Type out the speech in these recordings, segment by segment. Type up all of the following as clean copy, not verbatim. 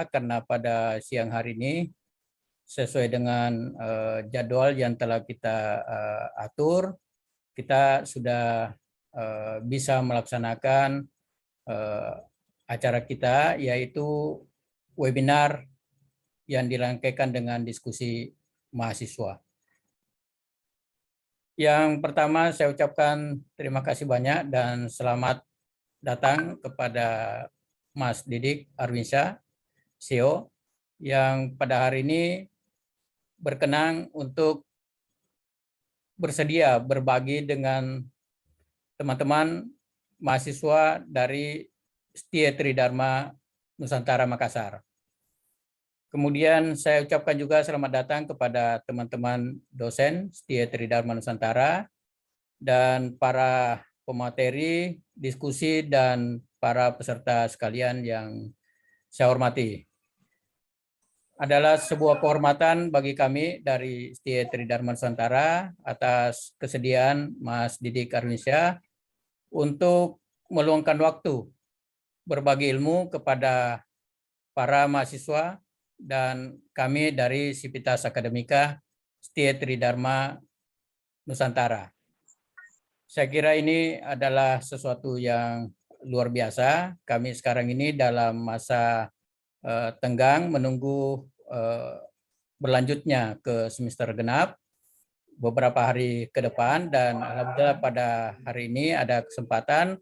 karena pada siang hari ini sesuai dengan jadwal yang telah kita atur, kita sudah bisa melaksanakan acara kita, yaitu webinar yang dirangkaikan dengan diskusi mahasiswa. Yang pertama, saya ucapkan terima kasih banyak dan selamat datang kepada Mas Didik Arwinsyah, CEO, yang pada hari ini berkenan untuk bersedia berbagi dengan teman-teman mahasiswa dari Setia Tridharma Nusantara Makassar. Kemudian saya ucapkan juga selamat datang kepada teman-teman dosen Setia Tridharma Nusantara dan para pemateri, diskusi, dan para peserta sekalian yang saya hormati. Adalah sebuah kehormatan bagi kami dari Setia Tridharma Nusantara atas kesediaan Mas Didik Arwinsyah untuk meluangkan waktu berbagi ilmu kepada para mahasiswa dan kami dari Sivitas Akademika Setia Tridharma Nusantara. Saya kira ini adalah sesuatu yang luar biasa. Kami sekarang ini dalam masa tenggang menunggu berlanjutnya ke semester genap beberapa hari ke depan, dan alhamdulillah pada hari ini ada kesempatan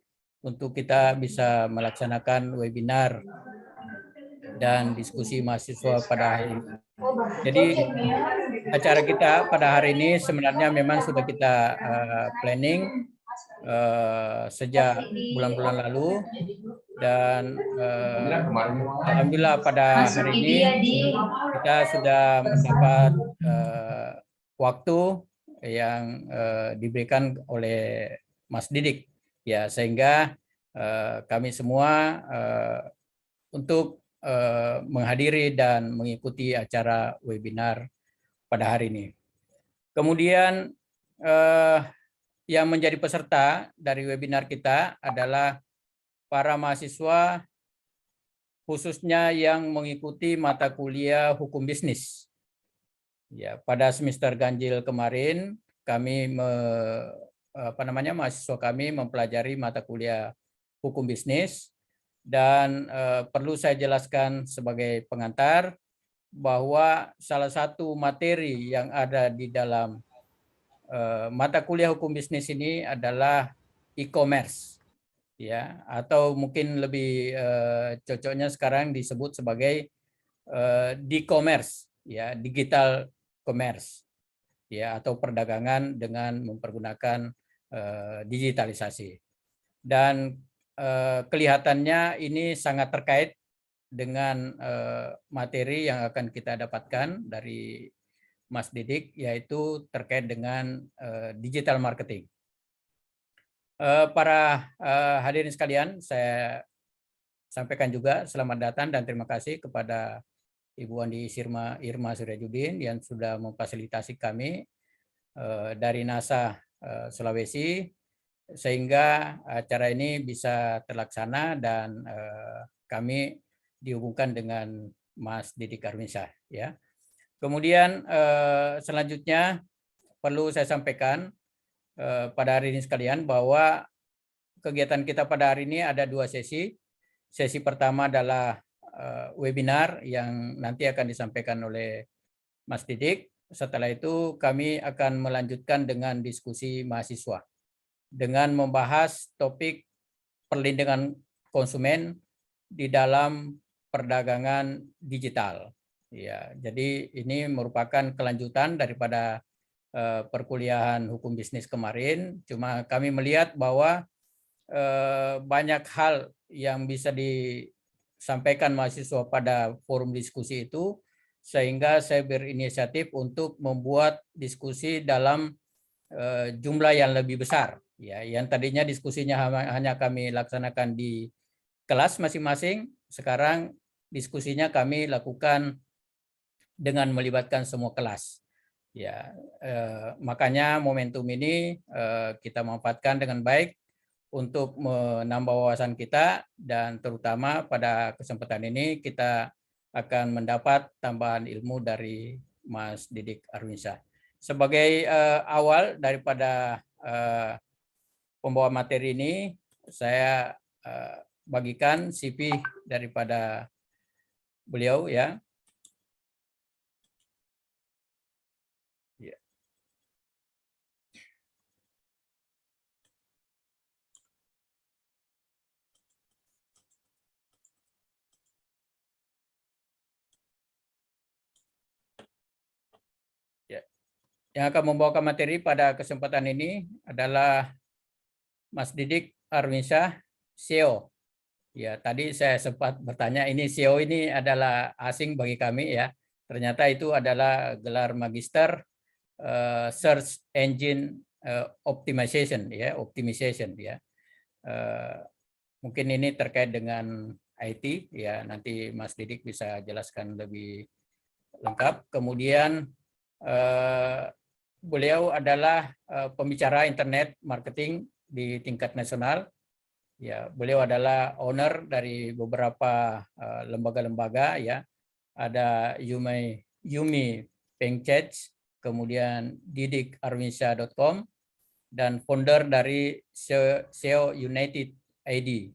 untuk kita bisa melaksanakan webinar dan diskusi mahasiswa pada hari ini. Jadi acara kita pada hari ini sebenarnya memang sudah kita planning sejak bulan-bulan lalu, dan alhamdulillah pada hari ini kita sudah mendapat waktu yang diberikan oleh Mas Didik, ya, sehingga kami semua untuk menghadiri dan mengikuti acara webinar pada hari ini. Kemudian yang menjadi peserta dari webinar kita adalah para mahasiswa khususnya yang mengikuti mata kuliah hukum bisnis. Ya, pada semester ganjil kemarin kami mahasiswa kami mempelajari mata kuliah hukum bisnis, dan perlu saya jelaskan sebagai pengantar bahwa salah satu materi yang ada di dalam mata kuliah hukum bisnis ini adalah e-commerce, ya, atau mungkin lebih cocoknya sekarang disebut sebagai di-commerce, ya, digital commerce, ya, atau perdagangan dengan mempergunakan digitalisasi. Dan kelihatannya ini sangat terkait dengan materi yang akan kita dapatkan dari Mas Didik, yaitu terkait dengan digital marketing. Para hadirin sekalian, saya sampaikan juga selamat datang dan terima kasih kepada Ibu Andi Irma Suryajudin yang sudah memfasilitasi kami dari NASA Sulawesi, sehingga acara ini bisa terlaksana dan kami dihubungkan dengan Mas Didik Arwinsyah, ya. Kemudian selanjutnya perlu saya sampaikan pada hari ini sekalian bahwa kegiatan kita pada hari ini ada dua sesi. Sesi pertama adalah webinar yang nanti akan disampaikan oleh Mas Didik. Setelah itu kami akan melanjutkan dengan diskusi mahasiswa dengan membahas topik perlindungan konsumen di dalam perdagangan digital. Ya, jadi ini merupakan kelanjutan daripada perkuliahan hukum bisnis kemarin. Cuma kami melihat bahwa banyak hal yang bisa disampaikan mahasiswa pada forum diskusi itu, sehingga saya berinisiatif untuk membuat diskusi dalam jumlah yang lebih besar, ya, yang tadinya diskusinya hanya kami laksanakan di kelas masing-masing, sekarang diskusinya kami lakukan dengan melibatkan semua kelas, ya. Makanya momentum ini kita manfaatkan dengan baik untuk menambah wawasan kita, dan terutama pada kesempatan ini kita akan mendapat tambahan ilmu dari Mas Didik Arwinsyah. Sebagai awal daripada pembawa materi ini, saya bagikan CV daripada beliau ya. Yang akan membawakan materi pada kesempatan ini adalah Mas Didik Arwinsyah, CEO. Ya, tadi saya sempat bertanya, ini CEO ini adalah asing bagi kami ya. Ternyata itu adalah gelar Magister Search Engine Optimization ya, mungkin ini terkait dengan IT ya, nanti Mas Didik bisa jelaskan lebih lengkap. Kemudian beliau adalah pembicara internet marketing di tingkat nasional. Ya, beliau adalah owner dari beberapa lembaga-lembaga ya. Ada Yumi Pengcech, kemudian didikarwinsyah.com, dan founder dari SEO United ID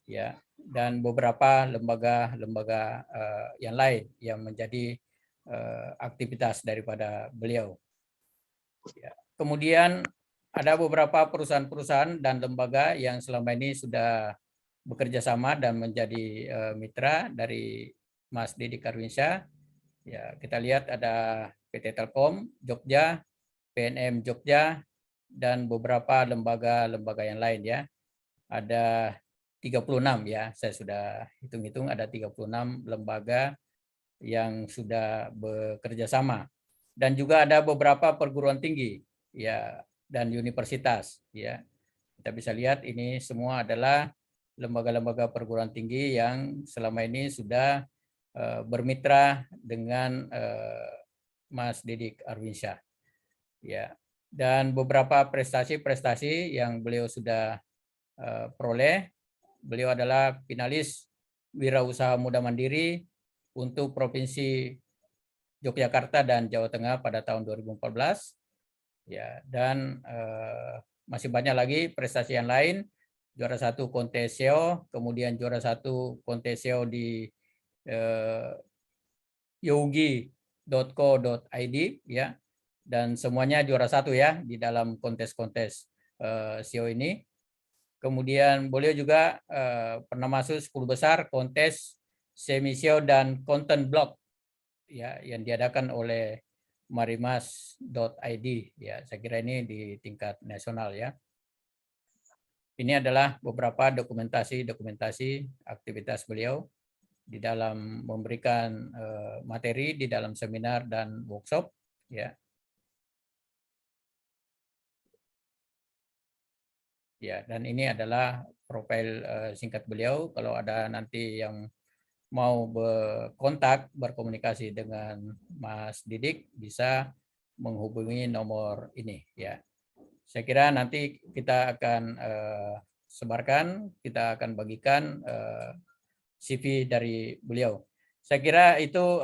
ya, dan beberapa lembaga-lembaga yang lain yang menjadi aktivitas daripada beliau. Ya. Kemudian ada beberapa perusahaan-perusahaan dan lembaga yang selama ini sudah bekerja sama dan menjadi mitra dari Mas Didik Arwinsyah. Ya, kita lihat ada PT Telkom Jogja, PNM Jogja, dan beberapa lembaga-lembaga yang lain ya. Ada 36 ya, saya sudah hitung-hitung ada 36 lembaga yang sudah bekerja sama. Dan juga ada beberapa perguruan tinggi ya dan universitas ya. Kita bisa lihat ini semua adalah lembaga-lembaga perguruan tinggi yang selama ini sudah bermitra dengan Mas Didik Arwinsyah. Ya. Dan beberapa prestasi-prestasi yang beliau sudah peroleh. Beliau adalah finalis Wirausaha Muda Mandiri untuk Provinsi Yogyakarta dan Jawa Tengah pada tahun 2014. Ya, dan masih banyak lagi prestasi yang lain. Juara 1 kontes SEO, kemudian juara 1 kontes SEO di yogi.co.id ya. Dan semuanya juara 1 ya di dalam kontes-kontes SEO ini. Kemudian beliau juga pernah masuk 10 besar kontes semi SEO dan content blog ya yang diadakan oleh marimas.id ya. Saya kira ini di tingkat nasional ya. Ini adalah beberapa dokumentasi aktivitas beliau di dalam memberikan materi di dalam seminar dan workshop ya. Ya, dan ini adalah profil singkat beliau. Kalau ada nanti yang mau berkomunikasi dengan Mas Didik, bisa menghubungi nomor ini ya. Saya kira nanti kita akan sebarkan, kita akan bagikan CV dari beliau. Saya kira itu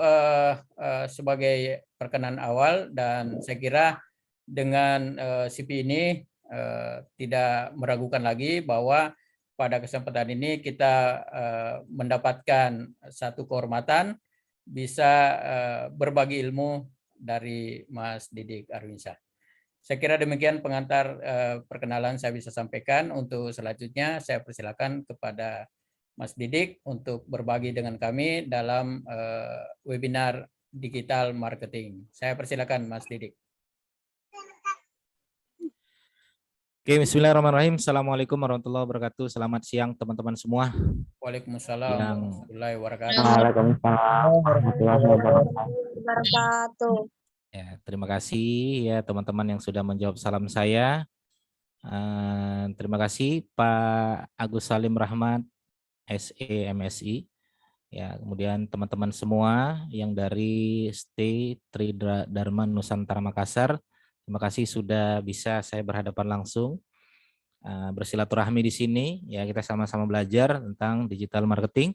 sebagai perkenalan awal, dan saya kira dengan CV ini tidak meragukan lagi bahwa pada kesempatan ini kita mendapatkan satu kehormatan bisa berbagi ilmu dari Mas Didik Arwinsyah. Saya kira demikian pengantar perkenalan saya bisa sampaikan. Untuk selanjutnya saya persilakan kepada Mas Didik untuk berbagi dengan kami dalam webinar digital marketing. Saya persilakan Mas Didik. Oke, bismillahirrahmanirrahim. Assalamualaikum warahmatullahi wabarakatuh. Selamat siang teman-teman semua. Waalaikumsalam warahmatullahi wabarakatuh. Waalaikumsalam warahmatullahi wabarakatuh. Ya, terima kasih ya teman-teman yang sudah menjawab salam saya. Terima kasih Pak Agus Salim Rahmat, SE MSI. Ya, kemudian teman-teman semua yang dari ST Tridharma Nusantara Makassar. Terima kasih sudah bisa saya berhadapan langsung bersilaturahmi di sini. Ya, kita sama-sama belajar tentang digital marketing.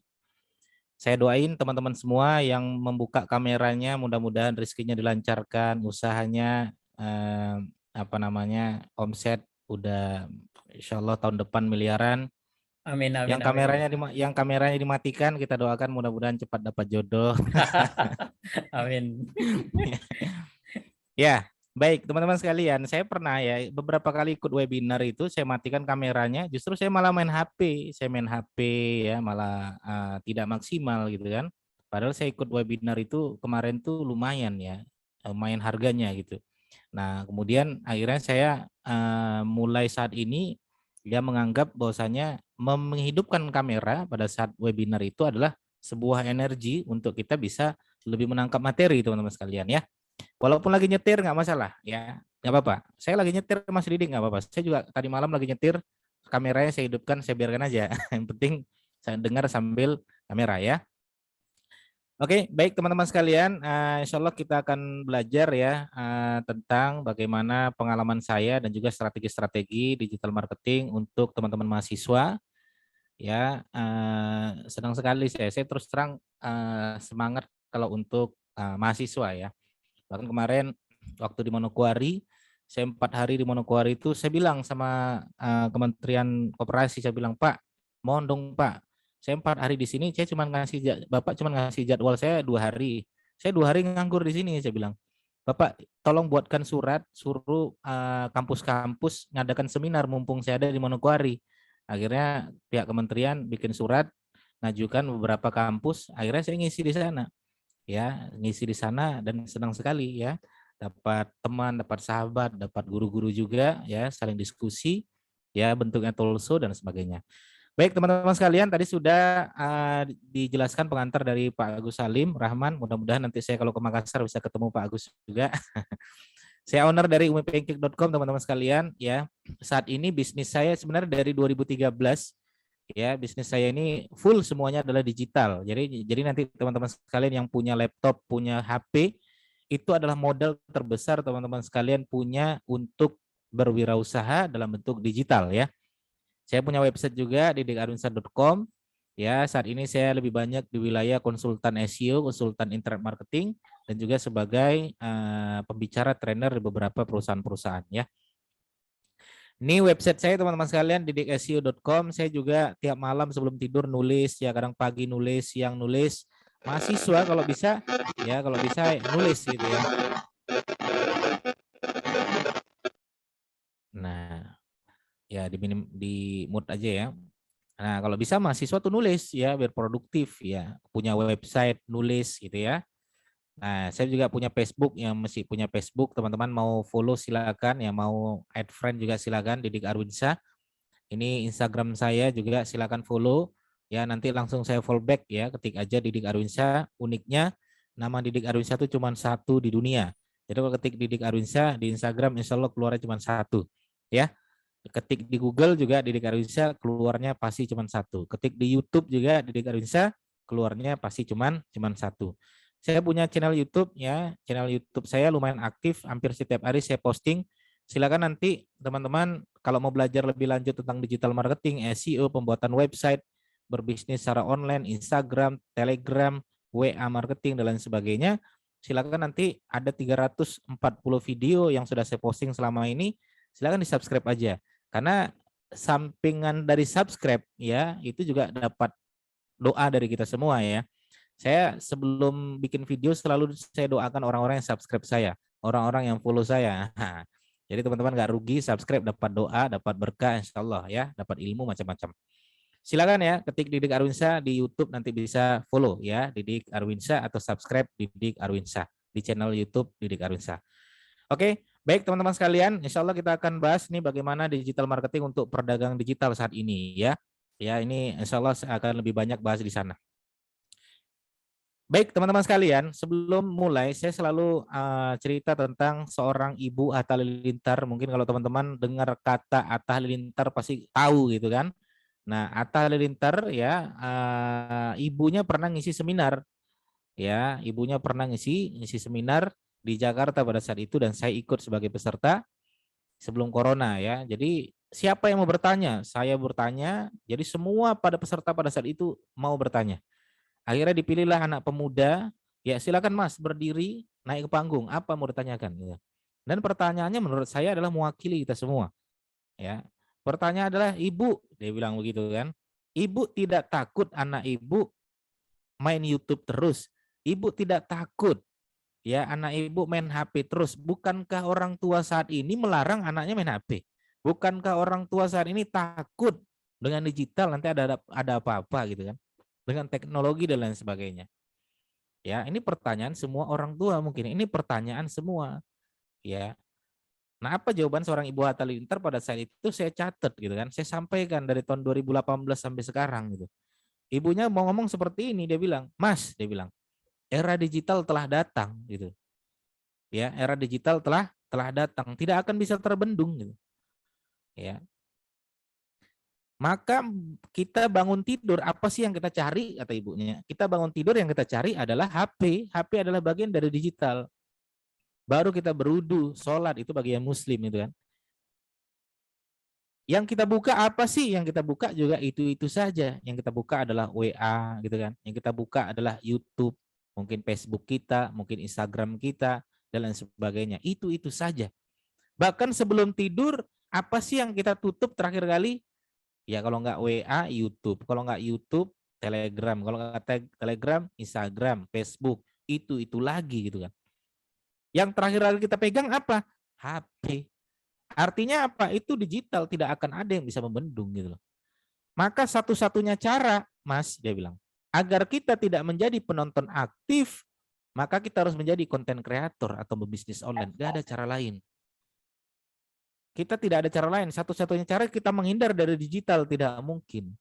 Saya doain teman-teman semua yang membuka kameranya, mudah-mudahan rezekinya dilancarkan, usahanya omset udah insya Allah tahun depan miliaran. Amin, amin, Yang amin. kameranya dimatikan, kita doakan mudah-mudahan cepat dapat jodoh. Amin. Ya, baik teman-teman sekalian, saya pernah ya beberapa kali ikut webinar itu saya matikan kameranya, justru saya malah main HP, ya malah tidak maksimal gitu kan. Padahal saya ikut webinar itu kemarin tuh lumayan ya, lumayan harganya gitu. Nah, kemudian akhirnya saya mulai saat ini dia menganggap bahwasanya menghidupkan kamera pada saat webinar itu adalah sebuah energi untuk kita bisa lebih menangkap materi teman-teman sekalian ya. Walaupun lagi nyetir nggak masalah ya, nggak apa-apa. Saya lagi nyetir Mas Didik nggak apa-apa. Saya juga tadi malam lagi nyetir, kameranya saya hidupkan, saya biarkan aja. Yang penting saya dengar sambil kamera ya. Oke, baik teman-teman sekalian, insya Allah kita akan belajar ya tentang bagaimana pengalaman saya dan juga strategi-strategi digital marketing untuk teman-teman mahasiswa. Ya, senang sekali saya terus terang semangat kalau untuk mahasiswa ya. Bahkan kemarin waktu di Manokwari, saya 4 hari di Manokwari itu saya bilang sama Kementerian Koperasi, saya bilang Pak, mohon dong Pak, saya 4 hari di sini, saya cuma Bapak cuma ngasih jadwal saya 2 hari, saya 2 hari nganggur di sini, saya bilang Bapak tolong buatkan surat, suruh kampus-kampus ngadakan seminar mumpung saya ada di Manokwari. Akhirnya pihak kementerian bikin surat, ngajukan beberapa kampus, akhirnya saya ngisi di sana. Ya, ngisi di sana dan senang sekali ya. Dapat teman, dapat sahabat, dapat guru-guru juga ya, saling diskusi ya, bentuknya talkshow dan sebagainya. Baik teman-teman sekalian, tadi sudah dijelaskan pengantar dari Pak Agus Salim Rahman. Mudah-mudahan nanti saya kalau ke Makassar bisa ketemu Pak Agus juga. Saya owner dari umipancake.com teman-teman sekalian ya. Saat ini bisnis saya sebenarnya dari 2013 ya, bisnis saya ini full semuanya adalah digital. Jadi nanti teman-teman sekalian yang punya laptop, punya HP itu adalah modal terbesar teman-teman sekalian punya untuk berwirausaha dalam bentuk digital ya. Saya punya website juga di dikarwinsa.com. Ya, saat ini saya lebih banyak di wilayah konsultan SEO, konsultan internet marketing, dan juga sebagai pembicara trainer di beberapa perusahaan-perusahaan ya. Ini website saya teman-teman sekalian, didikseo.com. Saya juga tiap malam sebelum tidur nulis, ya kadang pagi nulis, siang nulis. Mahasiswa kalau bisa, ya kalau bisa nulis gitu ya. Nah, ya di mood aja ya. Nah, kalau bisa mahasiswa tuh nulis ya biar produktif ya. Punya website, nulis gitu ya. Nah, saya juga punya Facebook, yang masih punya Facebook. Teman-teman mau follow silakan, ya mau add friend juga silakan, Didik Arwinsa. Ini Instagram saya juga silakan follow. Ya, nanti langsung saya follow back ya, ketik aja Didik Arwinsa. Uniknya nama Didik Arwinsa itu cuma satu di dunia. Jadi kalau ketik Didik Arwinsa di Instagram, insya Allah keluarnya cuma satu. Ya, ketik di Google juga Didik Arwinsa, keluarnya pasti cuma satu. Ketik di YouTube juga Didik Arwinsa, keluarnya pasti cuma satu. Saya punya channel YouTube ya, channel YouTube saya lumayan aktif, hampir setiap hari saya posting. Silakan nanti teman-teman kalau mau belajar lebih lanjut tentang digital marketing, SEO, pembuatan website, berbisnis secara online, Instagram, Telegram, WA marketing dan lain sebagainya. Silakan nanti ada 340 video yang sudah saya posting selama ini. Silakan di-subscribe aja. Karena sampingan dari subscribe ya, itu juga dapat doa dari kita semua ya. Saya sebelum bikin video selalu saya doakan orang-orang yang subscribe saya, orang-orang yang follow saya. Jadi teman-teman nggak rugi, subscribe dapat doa, dapat berkah insya Allah ya, dapat ilmu macam-macam. Silakan ya, ketik Didik Arwinsa di YouTube nanti bisa follow ya, Didik Arwinsa atau subscribe Didik Arwinsa di channel YouTube Didik Arwinsa. Oke, baik teman-teman sekalian, insya Allah kita akan bahas nih bagaimana digital marketing untuk perdagangan digital saat ini ya. Ya, ini insya Allah akan lebih banyak bahas di sana. Baik teman-teman sekalian, sebelum mulai saya selalu cerita tentang seorang ibu Atta Halilintar. Mungkin kalau teman-teman dengar kata Atta Halilintar pasti tahu gitu kan. Nah, Atta Halilintar ya ibunya pernah ngisi seminar. Ya, ibunya pernah ngisi seminar di Jakarta pada saat itu dan saya ikut sebagai peserta sebelum corona ya. Jadi siapa yang mau bertanya? Saya bertanya. Jadi semua pada peserta pada saat itu mau bertanya. Akhirnya dipilihlah anak pemuda, ya silakan Mas berdiri, naik ke panggung, apa mau ditanyakan gitu. Dan pertanyaannya menurut saya adalah mewakili kita semua. Ya. Pertanyaan adalah, Ibu, dia bilang begitu kan. Ibu tidak takut anak Ibu main YouTube terus. Ibu tidak takut ya anak Ibu main HP terus. Bukankah orang tua saat ini melarang anaknya main HP? Bukankah orang tua saat ini takut dengan digital nanti ada apa-apa gitu kan? Dengan teknologi dan lain sebagainya. Ya, ini pertanyaan semua orang tua mungkin. Ini pertanyaan semua. Ya. Nah, apa jawaban seorang Ibu Hatta Halilintar pada saat itu saya catat gitu kan. Saya sampaikan dari tahun 2018 sampai sekarang gitu. Ibunya mau ngomong seperti ini, dia bilang, "Mas," dia bilang, "era digital telah datang gitu." Ya, era digital telah datang, tidak akan bisa terbendung gitu. Ya. Maka kita bangun tidur, apa sih yang kita cari, kata ibunya. Kita bangun tidur yang kita cari adalah HP. HP adalah bagian dari digital. Baru kita berudu, sholat, itu bagian muslim itu kan. Yang kita buka apa sih? Yang kita buka juga itu saja. Yang kita buka adalah WA gitu kan. Yang kita buka adalah YouTube, mungkin Facebook kita, mungkin Instagram kita, dan lain sebagainya. Itu saja. Bahkan sebelum tidur, apa sih yang kita tutup terakhir kali? Ya kalau nggak WA, YouTube. Kalau nggak YouTube, Telegram. Kalau nggak Telegram, Instagram, Facebook. Itu lagi gitu kan. Yang terakhir kali kita pegang apa? HP. Artinya apa? Itu digital, tidak akan ada yang bisa membendung gitu loh. Maka satu-satunya cara, Mas, dia bilang, agar kita tidak menjadi penonton aktif, maka kita harus menjadi konten kreator atau berbisnis online. Gak ada cara lain. Kita tidak ada cara lain. Satu-satunya cara kita menghindar dari digital, tidak mungkin.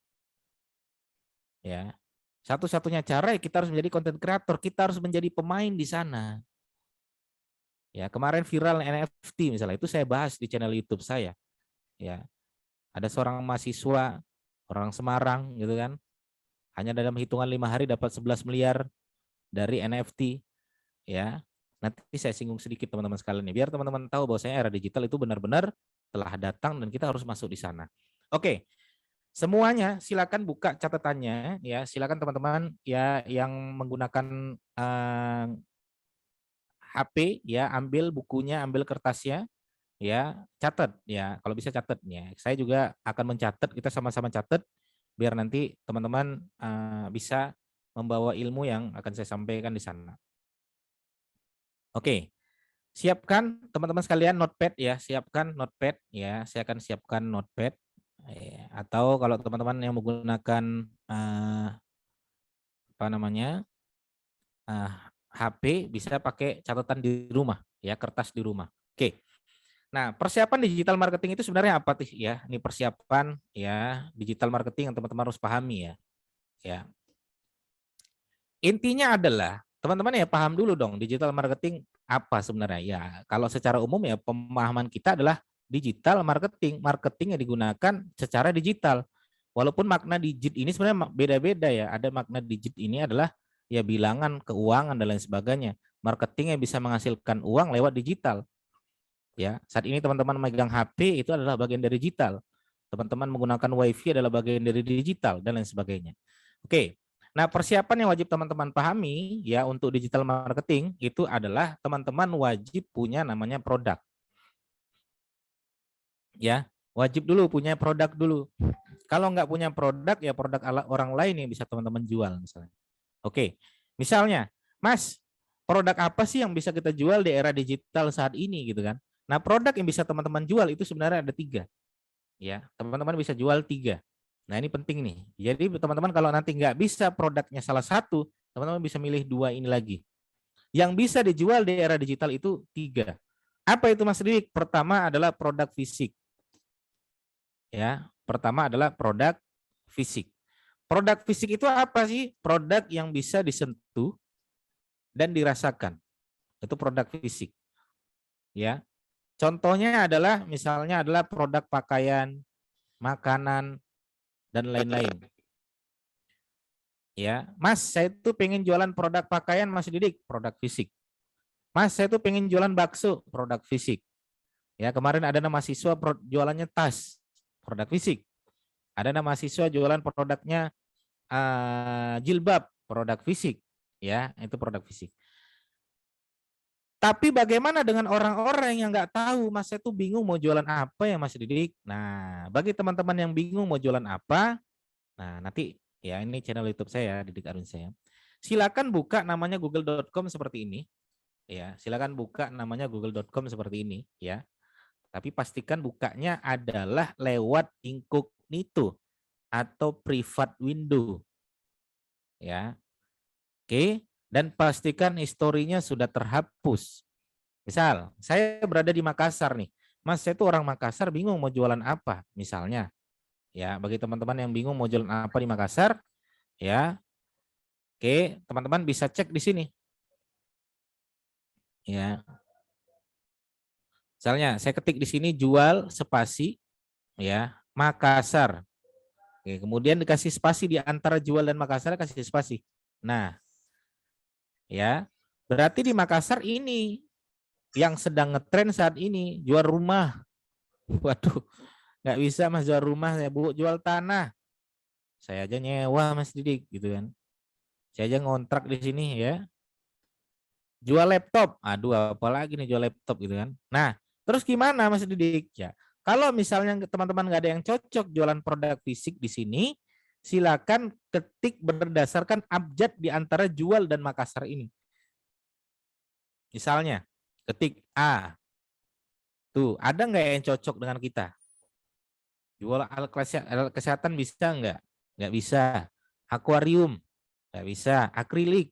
Ya, satu-satunya cara kita harus menjadi konten kreator. Kita harus menjadi pemain di sana. Ya, kemarin viral NFT misalnya, itu saya bahas di channel YouTube saya. Ya, ada seorang mahasiswa orang Semarang gitu kan, hanya dalam hitungan 5 hari dapat 11 miliar dari NFT. Ya, nanti saya singgung sedikit teman-teman sekalian nih, biar teman-teman tahu bahwasanya era digital itu benar-benar telah datang dan kita harus masuk di sana. Oke, semuanya silakan buka catatannya ya, silakan teman-teman ya yang menggunakan HP ya, ambil bukunya, ambil kertasnya ya, catat ya, kalau bisa catat ya. Saya juga akan mencatat, kita sama-sama catat biar nanti teman-teman bisa membawa ilmu yang akan saya sampaikan di sana. Oke. Siapkan teman-teman sekalian notepad ya, siapkan notepad ya. Saya akan siapkan notepad atau kalau teman-teman yang menggunakan apa namanya? HP bisa pakai catatan di rumah ya, kertas di rumah. Oke. Nah, persiapan digital marketing itu sebenarnya apa sih ya? Ini persiapan ya digital marketing yang teman-teman harus pahami ya. Ya. Intinya adalah teman-teman ya paham dulu dong digital marketing apa sebenarnya. Ya, kalau secara umum ya pemahaman kita adalah digital marketing, marketing yang digunakan secara digital. Walaupun makna digit ini sebenarnya beda-beda ya. Ada makna digit ini adalah ya bilangan, keuangan dan lain sebagainya. Marketing yang bisa menghasilkan uang lewat digital. Ya, saat ini teman-teman megang HP itu adalah bagian dari digital. Teman-teman menggunakan WiFi adalah bagian dari digital dan lain sebagainya. Oke. Nah, persiapan yang wajib teman-teman pahami ya untuk digital marketing itu adalah teman-teman wajib punya namanya produk. Ya, wajib dulu punya produk dulu. Kalau nggak punya produk ya produk orang lain yang bisa teman-teman jual misalnya. Oke. Misalnya, Mas, produk apa sih yang bisa kita jual di era digital saat ini gitu kan? Nah, produk yang bisa teman-teman jual itu sebenarnya ada 3. Ya, teman-teman bisa jual 3. Nah, ini penting nih. Jadi teman-teman kalau nanti nggak bisa produknya salah satu, teman-teman bisa milih 2 ini lagi. Yang bisa dijual di era digital itu 3. Apa itu Mas Didik? Pertama adalah produk fisik. Ya, pertama adalah produk fisik. Produk fisik itu apa sih? Produk yang bisa disentuh dan dirasakan. Itu produk fisik. Ya. Contohnya adalah misalnya adalah produk pakaian, makanan, dan lain-lain. Ya, Mas, saya tuh pengen jualan produk pakaian, Mas Didik, produk fisik. Mas, saya tuh pengen jualan bakso, produk fisik. Ya, kemarin ada mahasiswa jualannya tas, produk fisik. Ada mahasiswa jualan produknya jilbab, produk fisik, ya, itu produk fisik. Tapi bagaimana dengan orang-orang yang nggak tahu, Mas, saya tuh bingung mau jualan apa ya, Mas Didik? Nah, bagi teman-teman yang bingung mau jualan apa, nah nanti ya ini channel YouTube saya, Didik Arun saya. Silakan buka namanya google.com seperti ini, ya. Silakan buka namanya google.com seperti ini, ya. Tapi pastikan bukanya adalah lewat incognito atau private window, ya. Oke, dan pastikan historinya sudah terhapus. Misal, saya berada di Makassar nih. Mas, saya tuh orang Makassar bingung mau jualan apa, misalnya. Ya, bagi teman-teman yang bingung mau jualan apa di Makassar, ya. Oke, teman-teman bisa cek di sini. Ya. Misalnya, saya ketik di sini jual spasi, ya, Makassar. Oke, kemudian dikasih spasi di antara jual dan Makassar, kasih spasi. Nah, ya, berarti di Makassar ini yang sedang ngetren saat ini jual rumah. Waduh, nggak bisa Mas jual rumah, ya Bu, jual tanah. Saya aja nyewa Mas Didik gitu kan. Saya aja ngontrak di sini ya. Jual laptop. Aduh, apalagi nih jual laptop gitu kan. Nah, terus gimana Mas Didik? Ya, kalau misalnya teman-teman nggak ada yang cocok jualan produk fisik di sini, silakan ketik berdasarkan abjad di antara jual dan Makassar ini. Misalnya, ketik A. Tuh, ada nggak yang cocok dengan kita? Jual alat kesehatan bisa nggak? Nggak bisa. Akuarium, nggak bisa. Akrilik,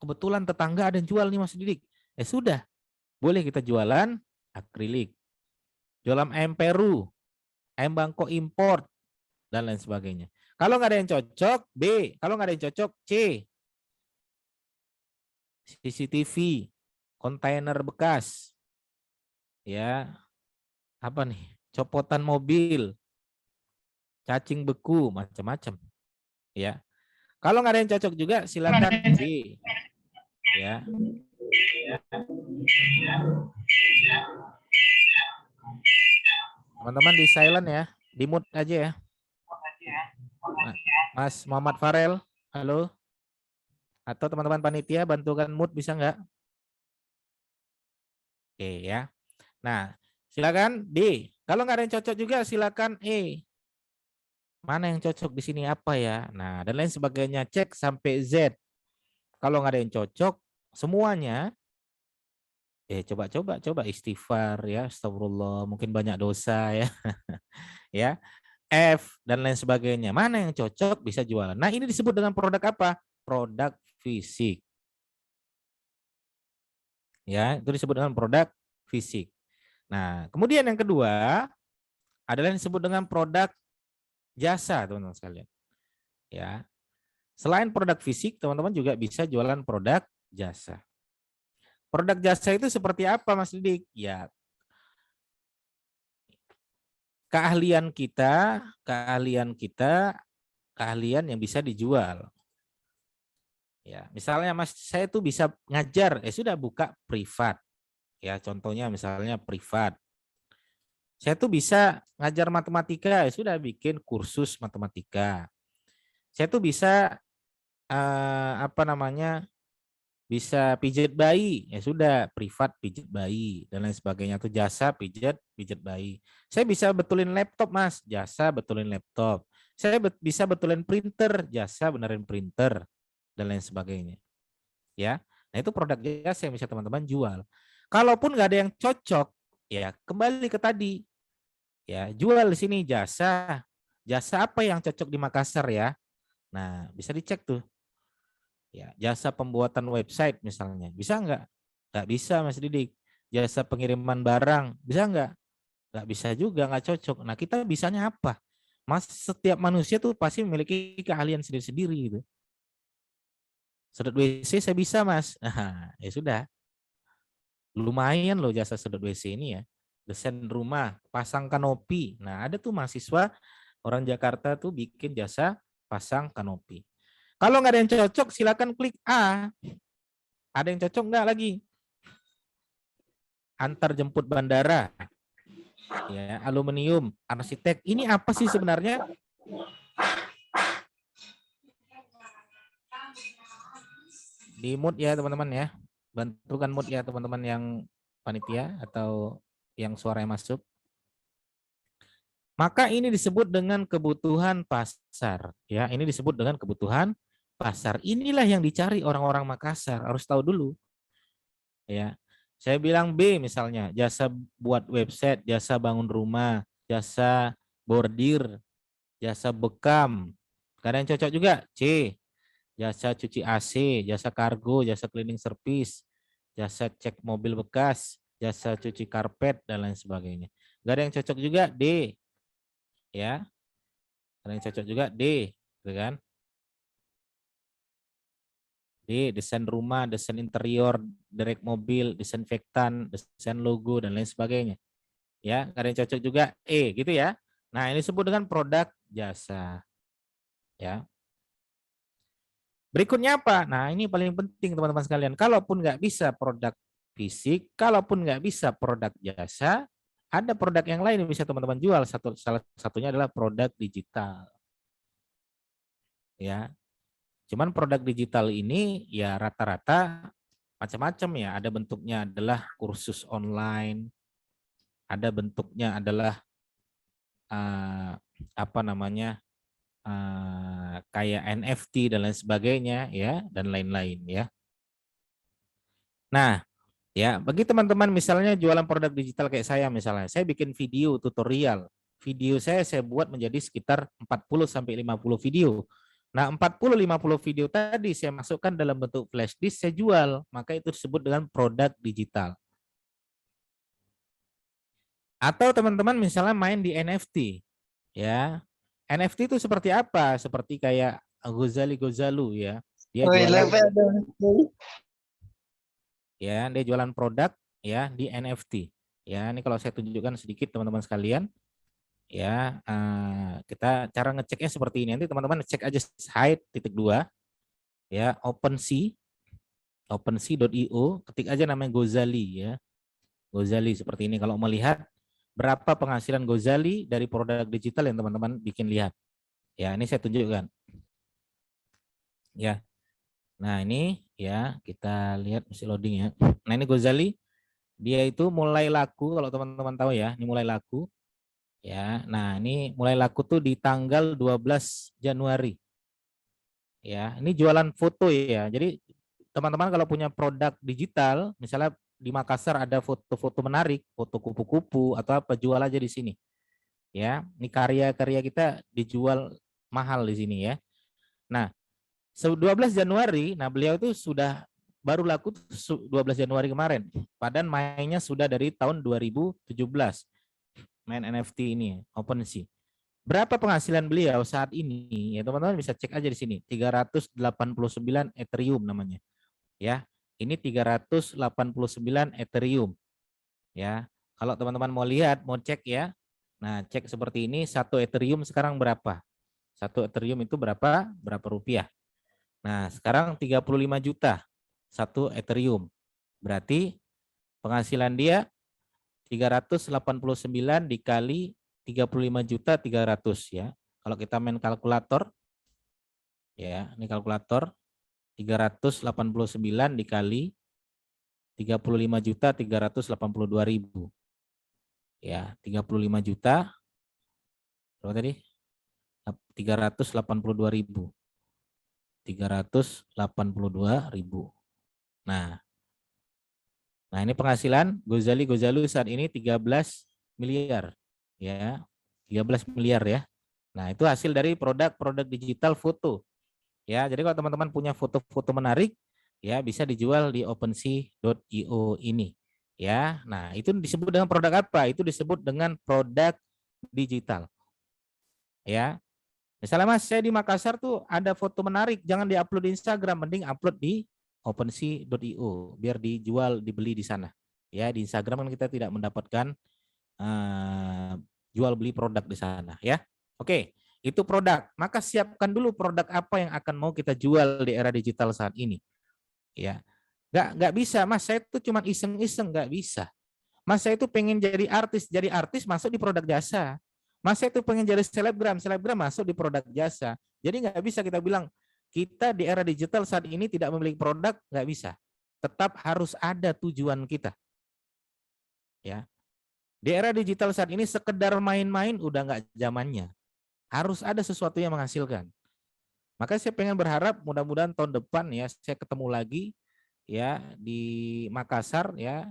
kebetulan tetangga ada yang jual nih Mas Didik. Sudah, boleh kita jualan akrilik. Jualan ayam Peru, ayam Bangkok import, dan lain sebagainya. Kalau nggak ada yang cocok, B. Kalau nggak ada yang cocok, C. CCTV, kontainer bekas, ya, apa nih, copotan mobil, cacing beku, macam-macam, ya. Kalau nggak ada yang cocok juga, silakan D, ya. Teman-teman di silent ya, di mute aja ya. Mas Muhammad Farel, halo. Atau teman-teman panitia bantukan mute bisa nggak? Oke ya. Nah, silakan D. Kalau nggak ada yang cocok juga, silakan E. Mana yang cocok di sini apa ya? Nah, dan lain sebagainya. Cek sampai Z. Kalau nggak ada yang cocok, semuanya coba istighfar ya, astagfirullah, mungkin banyak dosa ya. Ya. F dan lain sebagainya. Mana yang cocok bisa jualan. Nah, ini disebut dengan produk apa? Produk fisik. Ya, itu disebut dengan produk fisik. Nah, kemudian yang kedua adalah yang disebut dengan produk jasa, teman-teman sekalian. Ya. Selain produk fisik, teman-teman juga bisa jualan produk jasa. Produk jasa itu seperti apa, Mas Didik? Ya, keahlian yang bisa dijual. Ya, misalnya Mas, saya tuh bisa ngajar, sudah buka privat. Ya, contohnya misalnya privat. Saya tuh bisa ngajar matematika, sudah bikin kursus matematika. Saya tuh bisa bisa pijat bayi, ya sudah privat pijat bayi dan lain sebagainya, tuh jasa pijat bayi. Saya bisa betulin laptop Mas, jasa betulin laptop. Saya bisa betulin printer, jasa benerin printer dan lain sebagainya. Ya, nah itu produk jasa yang bisa teman-teman jual. Kalaupun nggak ada yang cocok, ya kembali ke tadi, ya jual di sini jasa apa yang cocok di Makassar ya. Nah bisa dicek tuh. Ya, jasa pembuatan website misalnya, bisa nggak? Nggak bisa Mas Didik. Jasa pengiriman barang, bisa nggak? Nggak bisa juga, nggak cocok. Nah kita bisanya apa? Mas, setiap manusia tuh pasti memiliki keahlian sendiri-sendiri gitu. Sedot WC saya bisa Mas. Nah, ya sudah. Lumayan loh jasa sedot WC ini ya. Desain rumah, pasang kanopi. Nah ada tuh mahasiswa orang Jakarta tuh bikin jasa pasang kanopi. Kalau nggak ada yang cocok, silakan klik A. Ada yang cocok nggak lagi? Antar jemput bandara, ya, aluminium, arsitek. Ini apa sih sebenarnya? di mute ya teman-teman ya. Bantukan mute ya teman-teman yang panitia atau yang suaranya masuk. Maka ini disebut dengan kebutuhan pasar. Ya, ini disebut dengan kebutuhan pasar. Inilah yang dicari orang-orang Makassar. Harus tahu dulu. Ya, saya bilang B misalnya, jasa buat website, jasa bangun rumah, jasa bordir, jasa bekam. Kadang yang cocok juga C, jasa cuci AC, jasa kargo, jasa cleaning service, jasa cek mobil bekas, jasa cuci karpet dan lain sebagainya. Gak ada yang cocok juga D, ya. Ada yang cocok juga D, gitu kan? D, desain rumah, desain interior, direct mobil, disinfektan, desain logo dan lain sebagainya. Ya, ada yang cocok juga E, gitu ya. Nah, ini disebut dengan produk jasa. Ya. Berikutnya apa? Nah, ini paling penting teman-teman sekalian. Kalaupun nggak bisa produk fisik, kalaupun nggak bisa produk jasa, ada produk yang lain yang bisa teman-teman jual. Salah satunya adalah produk digital. Ya, cuman produk digital ini ya rata-rata macam-macam ya. Ada bentuknya adalah kursus online, ada bentuknya adalah apa namanya kayak NFT dan lain sebagainya ya, dan lain-lain ya. Nah, ya bagi teman-teman misalnya jualan produk digital kayak saya misalnya, saya bikin video tutorial. Video saya buat menjadi sekitar 40 sampai 50 video. Nah, 40-50 video tadi saya masukkan dalam bentuk flash disk, saya jual. Maka itu disebut dengan produk digital. Atau teman-teman misalnya main di NFT. Ya. NFT itu seperti apa? Seperti kayak Ghazali Ghazalu ya. Dia jualan produk ya di NFT. Ya, ini kalau saya tunjukkan sedikit teman-teman sekalian. Ya, kita cara ngeceknya seperti ini. Nanti teman-teman cek aja hide.2 ya, OpenSea.io, ketik aja namanya Ghazali ya. Ghazali seperti ini. Kalau melihat berapa penghasilan Ghazali dari produk digital yang teman-teman bikin lihat. Ya, ini saya tunjukkan. Ya. Nah, ini ya, kita lihat masih loading ya. Nah, ini Ghazali, dia itu mulai laku kalau teman-teman tahu ya, ini mulai laku. Ya, nah ini mulai laku tuh di tanggal 12 Januari. Ya, ini jualan foto ya. Jadi teman-teman kalau punya produk digital, misalnya di Makassar ada foto-foto menarik, foto kupu-kupu atau apa, jual aja di sini. Ya, ini karya-karya kita dijual mahal di sini ya. Nah, 12 Januari, nah beliau itu sudah baru laku 12 Januari kemarin. Padahal mainnya sudah dari tahun 2017. Main NFT ini, OpenSea. Berapa penghasilan beliau saat ini? Ya teman-teman bisa cek aja di sini. 389 Ethereum namanya. Ya, ini 389 Ethereum. Ya, kalau teman-teman mau lihat, mau cek ya. Nah, cek seperti ini, 1 Ethereum sekarang berapa? 1 Ethereum itu berapa? Berapa rupiah? Nah, sekarang 35 juta 1 Ethereum. Berarti penghasilan dia 389 dikali 35.300 ya. Kalau kita main kalkulator ya, ini kalkulator 389 dikali 35.382.000. Ya, 35 juta berapa tadi? 382.000. 382.000. Nah, ini penghasilan Ghazalu saat ini 13 miliar ya. 13 miliar ya. Nah, itu hasil dari produk-produk digital foto. Ya, jadi kalau teman-teman punya foto-foto menarik ya bisa dijual di OpenSea.io ini. Ya. Nah, itu disebut dengan produk apa? Itu disebut dengan produk digital. Ya. Misalnya Mas, saya di Makassar tuh ada foto menarik, jangan diupload di Instagram, mending upload di OpenSea.io biar dijual, dibeli di sana. Ya, di Instagram kan kita tidak mendapatkan jual beli produk di sana ya. Oke, itu produk. Maka siapkan dulu produk apa yang akan mau kita jual di era digital saat ini. Ya. Nggak bisa, Mas, saya itu cuma iseng-iseng, nggak bisa. Mas, saya itu pengen jadi artis masuk di produk jasa. Mas, saya itu pengen jadi selebgram masuk di produk jasa. Jadi nggak bisa kita bilang kita di era digital saat ini tidak memiliki produk, nggak bisa. Tetap harus ada tujuan kita. Ya. Di era digital saat ini sekedar main-main udah nggak zamannya. Harus ada sesuatu yang menghasilkan. Maka saya pengen berharap mudah-mudahan tahun depan ya saya ketemu lagi ya di Makassar ya.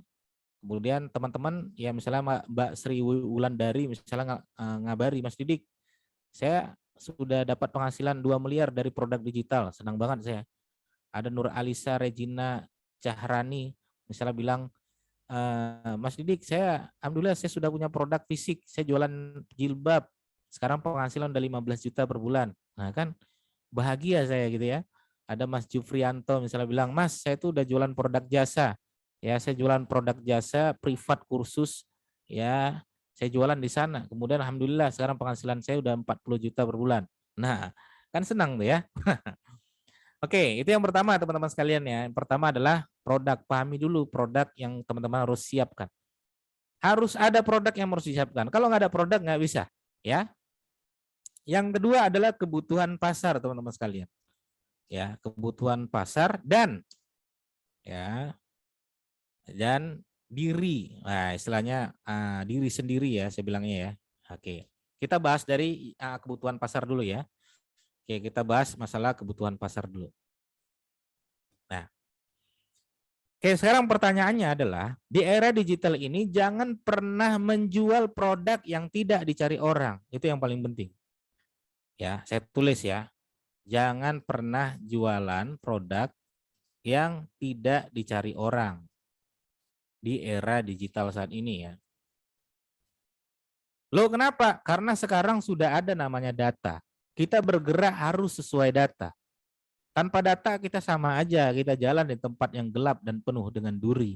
Kemudian teman-teman ya misalnya Mbak Sri Wulandari misalnya ngabari Mas Didik. Saya sudah dapat penghasilan 2 miliar dari produk digital. Senang banget saya. Ada Nur Alisa Regina Cahrani misalnya bilang, Mas Didik, alhamdulillah saya sudah punya produk fisik, saya jualan jilbab, sekarang penghasilan udah 15 juta per bulan. Nah kan bahagia saya gitu ya. Ada Mas Jufrianto misalnya bilang, Mas saya tuh udah jualan produk jasa, ya saya jualan produk jasa privat kursus, ya saya jualan di sana. Kemudian alhamdulillah sekarang penghasilan saya udah 40 juta per bulan. Nah kan senang tuh ya. Oke, itu yang pertama teman-teman sekalian ya. Yang pertama adalah produk. Pahami dulu produk yang teman-teman harus siapkan. Harus ada produk yang harus disiapkan. Kalau nggak ada produk nggak bisa. Ya. Yang kedua adalah kebutuhan pasar teman-teman sekalian. Ya, kebutuhan pasar dan diri. Nah, istilahnya diri sendiri ya, saya bilangnya ya. Oke, kita bahas dari kebutuhan pasar dulu ya. Oke, kita bahas masalah kebutuhan pasar dulu. Nah, oke, sekarang pertanyaannya adalah, di era digital ini jangan pernah menjual produk yang tidak dicari orang. Itu yang paling penting. Ya, saya tulis ya. Jangan pernah jualan produk yang tidak dicari orang di era digital saat ini ya. Loh kenapa? Karena sekarang sudah ada namanya data. Kita bergerak harus sesuai data. Tanpa data kita sama aja, kita jalan di tempat yang gelap dan penuh dengan duri.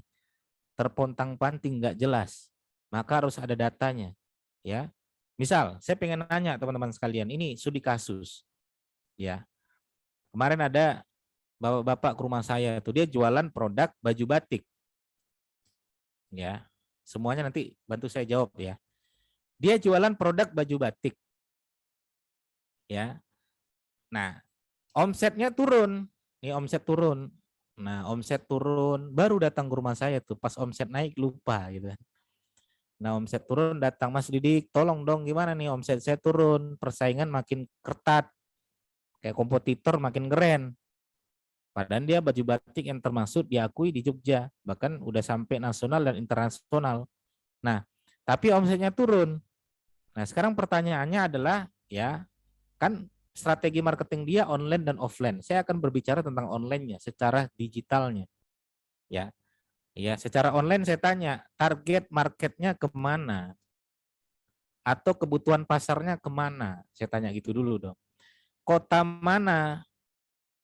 Terpontang-panting nggak jelas. Maka harus ada datanya. Ya. Misal, saya pengen nanya teman-teman sekalian, ini studi kasus. Ya. Kemarin ada bapak-bapak ke rumah saya itu dia jualan produk baju batik. Ya. Semuanya nanti bantu saya jawab ya. Dia jualan produk baju batik. Ya. Nah, omsetnya turun. Ini omset turun. Nah, omset turun, baru datang ke rumah saya tuh. Pas omset naik lupa gitu. Nah, omset turun datang, Mas Didik, tolong dong gimana nih omset saya turun, persaingan makin ketat. Kayak kompetitor makin keren. Padahal dia baju batik yang termasuk diakui di Jogja, bahkan udah sampai nasional dan internasional. Nah, tapi omsetnya turun. Nah, sekarang pertanyaannya adalah ya, kan strategi marketing dia online dan offline. Saya akan berbicara tentang online-nya, secara digitalnya. Ya, ya, secara online saya tanya, target marketnya kemana? Atau kebutuhan pasarnya kemana? Saya tanya gitu dulu dong. Kota mana?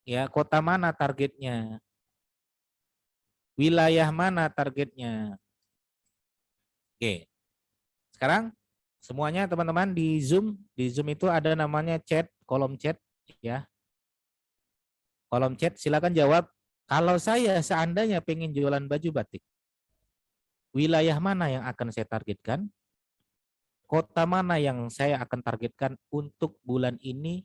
Ya, kota mana targetnya? Wilayah mana targetnya? Oke. Sekarang semuanya teman-teman di Zoom itu ada namanya chat, kolom chat ya. Kolom chat silakan jawab. Kalau saya seandainya pengen jualan baju batik, wilayah mana yang akan saya targetkan? Kota mana yang saya akan targetkan untuk bulan ini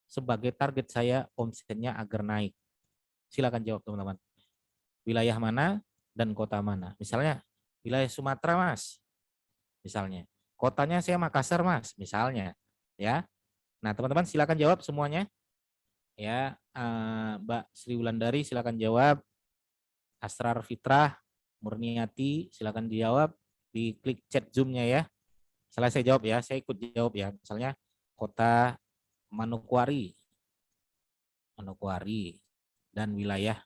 sebagai target saya omsetnya agar naik? Silakan jawab teman-teman. Wilayah mana dan kota mana? Misalnya wilayah Sumatera, Mas. Misalnya. Kotanya saya Makassar, Mas, misalnya. Ya. Nah, teman-teman silakan jawab semuanya. Ya, Mbak Sri Wulandari silakan jawab. Asrar Fitrah, Murniati silakan dijawab. Di klik chat Zoom-nya ya. Setelah saya jawab ya, saya ikut jawab ya. Misalnya kota Manokwari dan wilayah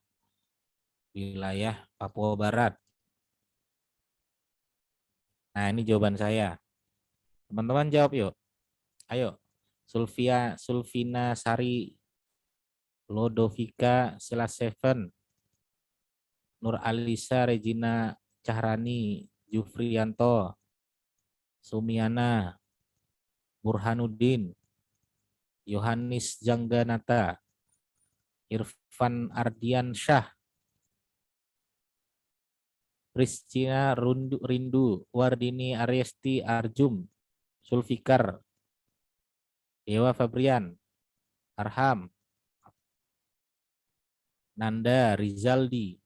Papua Barat. Nah, ini jawaban saya. Teman-teman jawab yuk. Ayo. Sulfina Sari Lodovika Selaseven, Nur Alisa Regina Cahrani, Jufrianto, Sumiana, Burhanuddin, Yohanis Jangganata, Irfan Ardian Syah, Priscina Rindu, Wardini Ariesti Arjum, Sulfikar, Dewa Fabrian, Arham, Nanda Rizaldi,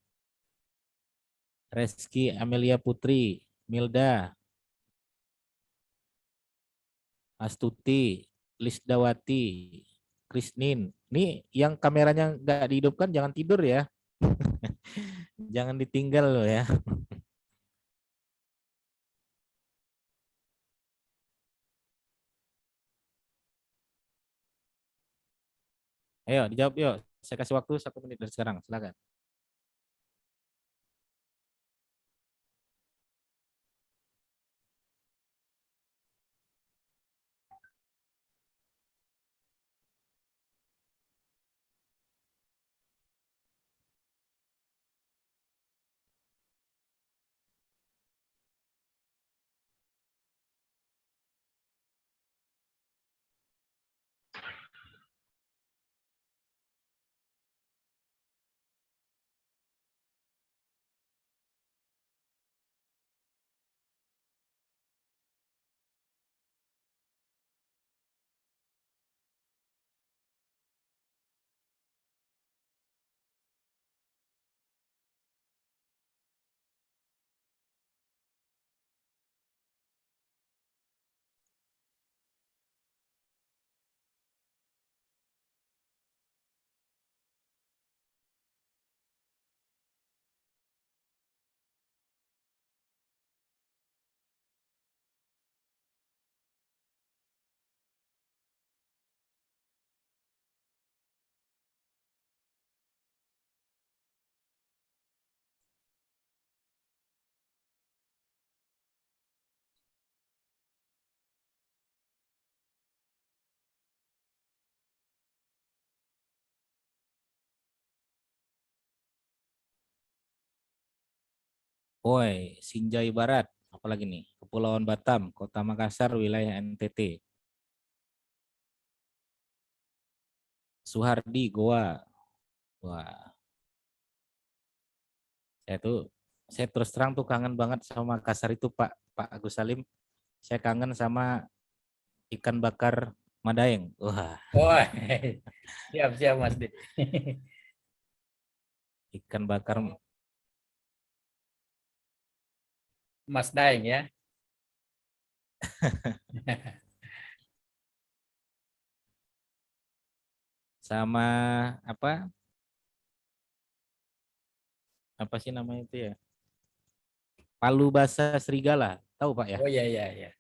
Reski Amelia Putri, Milda, Astuti, Lisdawati, Krisnin. Ini yang kameranya nggak dihidupkan jangan tidur ya. Jangan ditinggal loh ya. Ayo dijawab yuk. Saya kasih waktu 1 menit dari sekarang. Silakan. Woi, Sinjai Barat, apalagi nih? Kepulauan Batam, Kota Makassar, wilayah NTT. Suhardi, Goa. Wah, saya terus terang tuh kangen banget sama Makassar itu Pak Agus Salim. Saya kangen sama ikan bakar Madaeng. Wah, Wah, siap Mas Di. ikan bakar Mas Daeng ya. sama apa? Apa sih namanya itu ya? Palu basah serigala. Tahu Pak ya? Oh iya.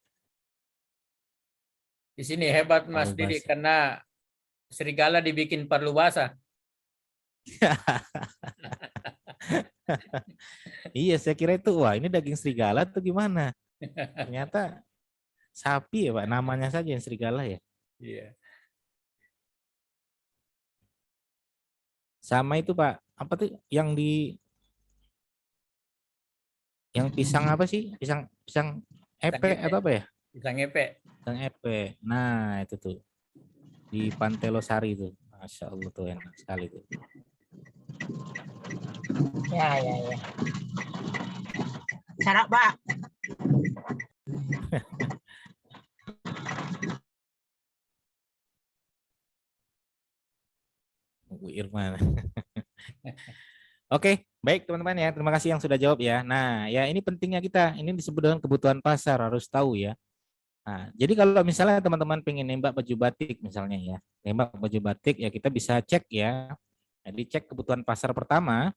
Di sini hebat Mas Palu Didi basah. karena serigala dibikin palu basah. Iya, saya kira itu wah ini daging serigala tuh gimana? Ternyata sapi ya Pak, namanya saja yang serigala ya. Iya. Sama itu Pak, apa tuh yang pisang apa sih? Pisang pisang Pisang epe ngepek. atau apa ya? Pisang ngepek. Pisang epe. Nah, itu tuh di Pantai Losari itu. Masya Allah tuh enak sekali tuh. Ya. Sarap, Pak. Bu Irma. Oke, baik teman-teman ya. Terima kasih yang sudah jawab ya. Nah, ya ini pentingnya kita. Ini disebut dengan kebutuhan pasar, harus tahu ya. Nah, jadi kalau misalnya teman-teman pengen nembak baju batik misalnya ya, nembak baju batik ya kita bisa cek ya. Jadi cek kebutuhan pasar pertama,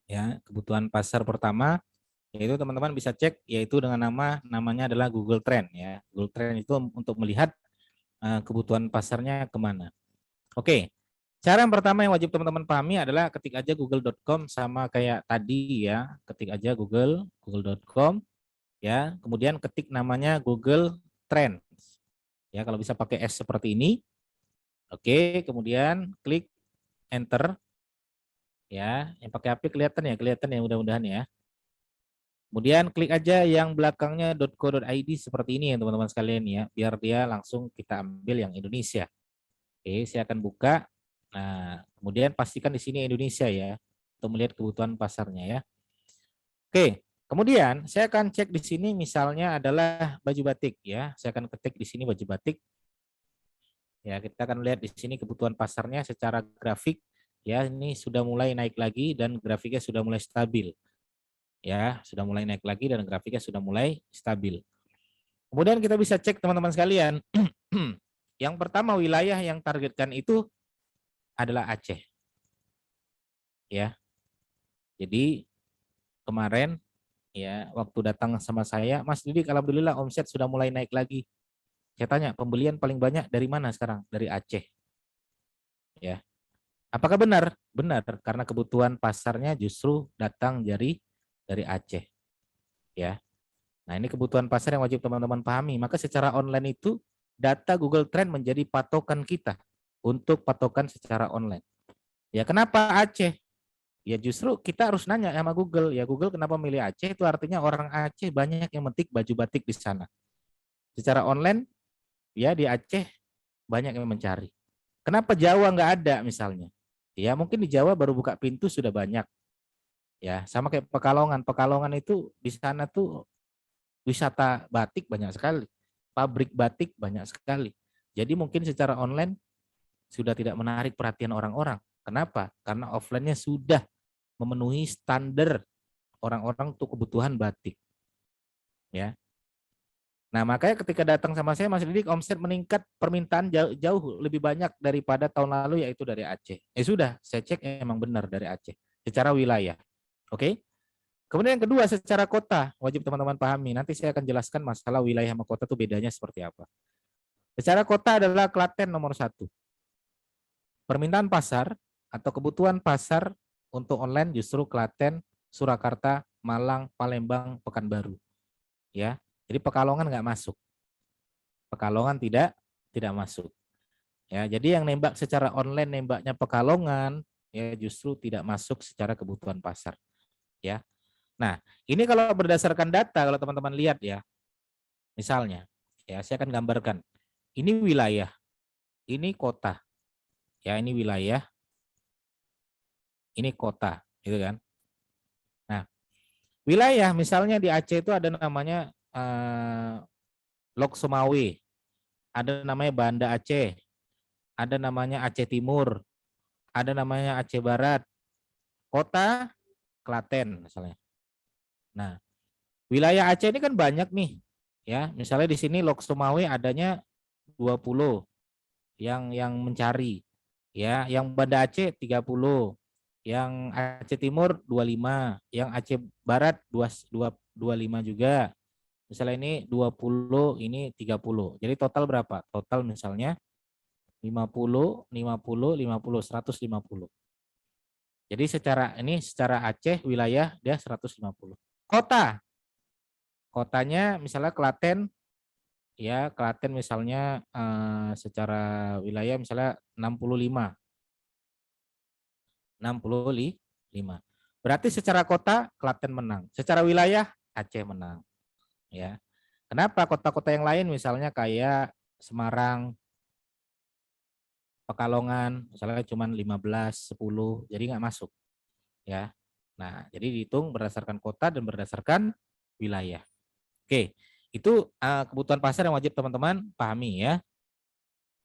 ya kebutuhan pasar pertama, yaitu teman-teman bisa cek yaitu dengan namanya adalah Google Trend ya. Google Trend itu untuk melihat kebutuhan pasarnya kemana. Oke, cara yang pertama yang wajib teman-teman pahami adalah ketik aja google.com sama kayak tadi ya, ketik aja google.com ya, kemudian ketik namanya Google Trends. Ya, kalau bisa pakai S seperti ini. Oke, kemudian klik enter ya. Yang pakai HP kelihatan ya mudah-mudahan ya. Kemudian klik aja yang belakangnya .co.id seperti ini ya teman-teman sekalian ya, biar dia langsung kita ambil yang Indonesia. Oke, saya akan buka. Nah, kemudian pastikan di sini Indonesia ya, untuk melihat kebutuhan pasarnya ya. Oke, kemudian saya akan cek di sini misalnya adalah baju batik ya. Saya akan ketik di sini baju batik. Ya, kita akan lihat di sini kebutuhan pasarnya secara grafik Ya, ini sudah mulai naik lagi dan grafiknya sudah mulai stabil. Ya, sudah mulai naik lagi dan grafiknya sudah mulai stabil. Kemudian kita bisa cek teman-teman sekalian. Yang pertama wilayah yang targetkan itu adalah Aceh. Ya. Jadi kemarin ya waktu datang sama saya, Mas Didik, alhamdulillah omset sudah mulai naik lagi. Saya tanya, pembelian paling banyak dari mana sekarang? Dari Aceh. Ya. Apakah benar? Benar, karena kebutuhan pasarnya justru datang dari Aceh. Ya. Nah, ini kebutuhan pasar yang wajib teman-teman pahami. Maka secara online itu data Google Trend menjadi patokan kita untuk patokan secara online. Ya, kenapa Aceh? Ya justru kita harus nanya sama Google. Ya Google kenapa milih Aceh? Itu artinya orang Aceh banyak yang metik baju batik di sana. Secara online, ya di Aceh banyak yang mencari. Kenapa Jawa nggak ada misalnya? Ya mungkin di Jawa baru buka pintu sudah banyak. Ya sama kayak Pekalongan. Pekalongan itu di sana tuh wisata batik banyak sekali. Pabrik batik banyak sekali. Jadi mungkin secara online sudah tidak menarik perhatian orang-orang. Kenapa? Karena offline-nya sudah memenuhi standar orang-orang untuk kebutuhan batik. Ya. Nah, makanya ketika datang sama saya Mas Didik, omset meningkat, permintaan jauh lebih banyak daripada tahun lalu, yaitu dari Aceh. Sudah, saya cek emang benar dari Aceh secara wilayah. Oke. Kemudian yang kedua, secara kota, wajib teman-teman pahami. Nanti saya akan jelaskan masalah wilayah sama kota itu bedanya seperti apa. Secara kota adalah Klaten nomor 1. Permintaan pasar atau kebutuhan pasar untuk online justru Klaten, Surakarta, Malang, Palembang, Pekanbaru. Ya, jadi Pekalongan nggak masuk. Pekalongan tidak masuk. Ya, jadi yang nembak secara online nembaknya Pekalongan ya justru tidak masuk secara kebutuhan pasar. Ya. Nah, ini kalau berdasarkan data kalau teman-teman lihat ya. Misalnya, ya saya akan gambarkan. Ini wilayah, ini kota. Ya, ini wilayah, ini kota, gitu kan. Nah, wilayah misalnya di Aceh itu ada namanya Lok Sumawe, ada namanya Banda Aceh, ada namanya Aceh Timur, ada namanya Aceh Barat, kota Klaten misalnya. Nah, wilayah Aceh ini kan banyak nih, ya. Misalnya di sini Lok Sumawe adanya 20 yang mencari, ya. Yang Banda Aceh 30, yang Aceh Timur 25, yang Aceh Barat 25 juga. Misalnya ini 20, ini 30. Jadi total berapa? Total misalnya 50, 50, 50, 150. Jadi secara Aceh wilayah dia 150. Kota. Kotanya misalnya Klaten, ya Klaten misalnya secara wilayah misalnya 65. 65. Berarti secara kota Klaten menang. Secara wilayah Aceh menang. Ya. Kenapa kota-kota yang lain misalnya kayak Semarang, Pekalongan misalnya cuma 15, 10, jadi nggak masuk. Ya. Nah, jadi dihitung berdasarkan kota dan berdasarkan wilayah. Oke, itu kebutuhan pasar yang wajib teman-teman pahami ya.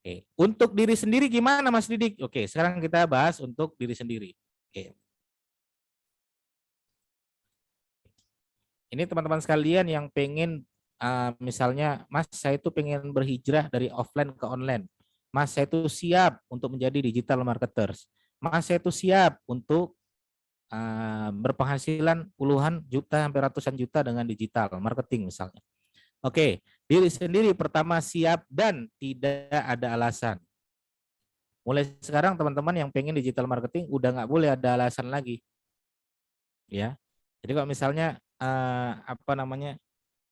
Oke, untuk diri sendiri gimana Mas Didik? Oke, sekarang kita bahas untuk diri sendiri. Oke. Ini teman-teman sekalian yang pengen misalnya, Mas saya itu pengen berhijrah dari offline ke online. Mas saya itu siap untuk menjadi digital marketers. Mas saya itu siap untuk berpenghasilan puluhan juta sampai ratusan juta dengan digital marketing misalnya. Oke, diri sendiri pertama siap dan tidak ada alasan. Mulai sekarang teman-teman yang pengen digital marketing udah nggak boleh ada alasan lagi. Ya. Jadi kalau misalnya apa namanya?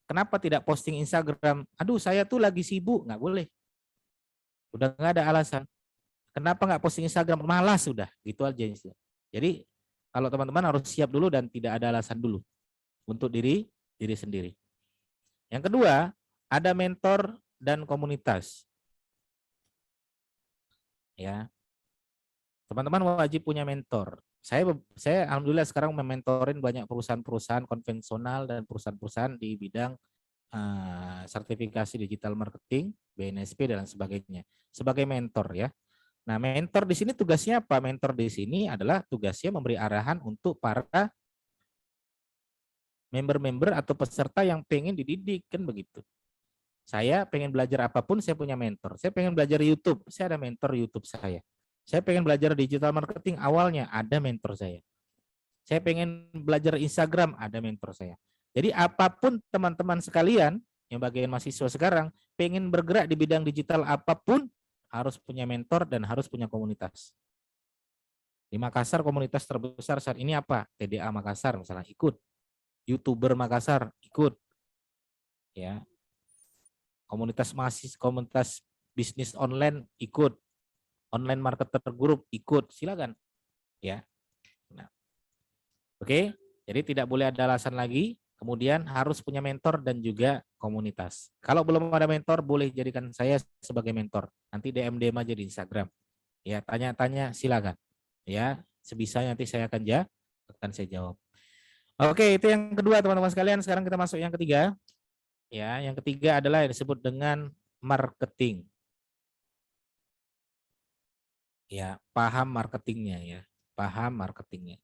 Kenapa tidak posting Instagram? Aduh, saya tuh lagi sibuk, nggak boleh. Udah nggak ada alasan. Kenapa nggak posting Instagram? Malas sudah, gitu aja. Jadi kalau teman-teman harus siap dulu dan tidak ada alasan dulu untuk diri sendiri. Yang kedua, ada mentor dan komunitas. Ya, teman-teman wajib punya mentor. Saya alhamdulillah sekarang mementorin banyak perusahaan-perusahaan konvensional dan perusahaan-perusahaan di bidang sertifikasi digital marketing, BNSP dan sebagainya sebagai mentor ya. Nah, mentor di sini tugasnya apa? Mentor di sini adalah tugasnya memberi arahan untuk para member-member atau peserta yang pengen dididik, kan begitu. Saya pengen belajar apapun, saya punya mentor. Saya pengen belajar YouTube, saya ada mentor YouTube saya. Saya pengen belajar digital marketing, awalnya ada mentor saya. Saya pengen belajar Instagram, ada mentor saya. Jadi apapun teman-teman sekalian, yang bagian mahasiswa sekarang, pengen bergerak di bidang digital apapun, harus punya mentor dan harus punya komunitas. Di Makassar komunitas terbesar saat ini apa? TDA Makassar misalnya, ikut. YouTuber Makassar, ikut. Ya. Komunitas mahasiswa, komunitas bisnis online, ikut. Online marketer group, ikut. Silakan. Ya. Nah. Oke, jadi tidak boleh ada alasan lagi. Kemudian harus punya mentor dan juga komunitas. Kalau belum ada mentor, boleh jadikan saya sebagai mentor. Nanti DM aja di Instagram. Ya, tanya-tanya silakan. Ya, sebisanya nanti saya akan saya jawab. Oke, itu yang kedua teman-teman sekalian. Sekarang kita masuk yang ketiga. Ya, yang ketiga adalah yang disebut dengan marketing. Ya, paham marketingnya ya. Paham marketingnya.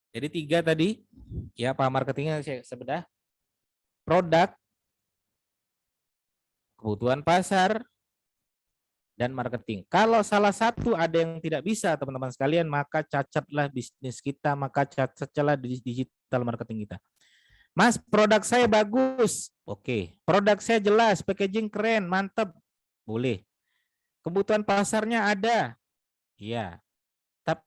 Jadi tiga tadi, ya paham marketingnya saya sebedah. Produk, kebutuhan pasar, dan marketing. Kalau salah satu ada yang tidak bisa teman-teman sekalian, maka cacatlah bisnis kita, maka cacatlah digital marketing kita. Mas, produk saya bagus. Oke. Produk saya jelas, packaging keren, mantap. Boleh. Kebutuhan pasarnya ada. Iya. Tapi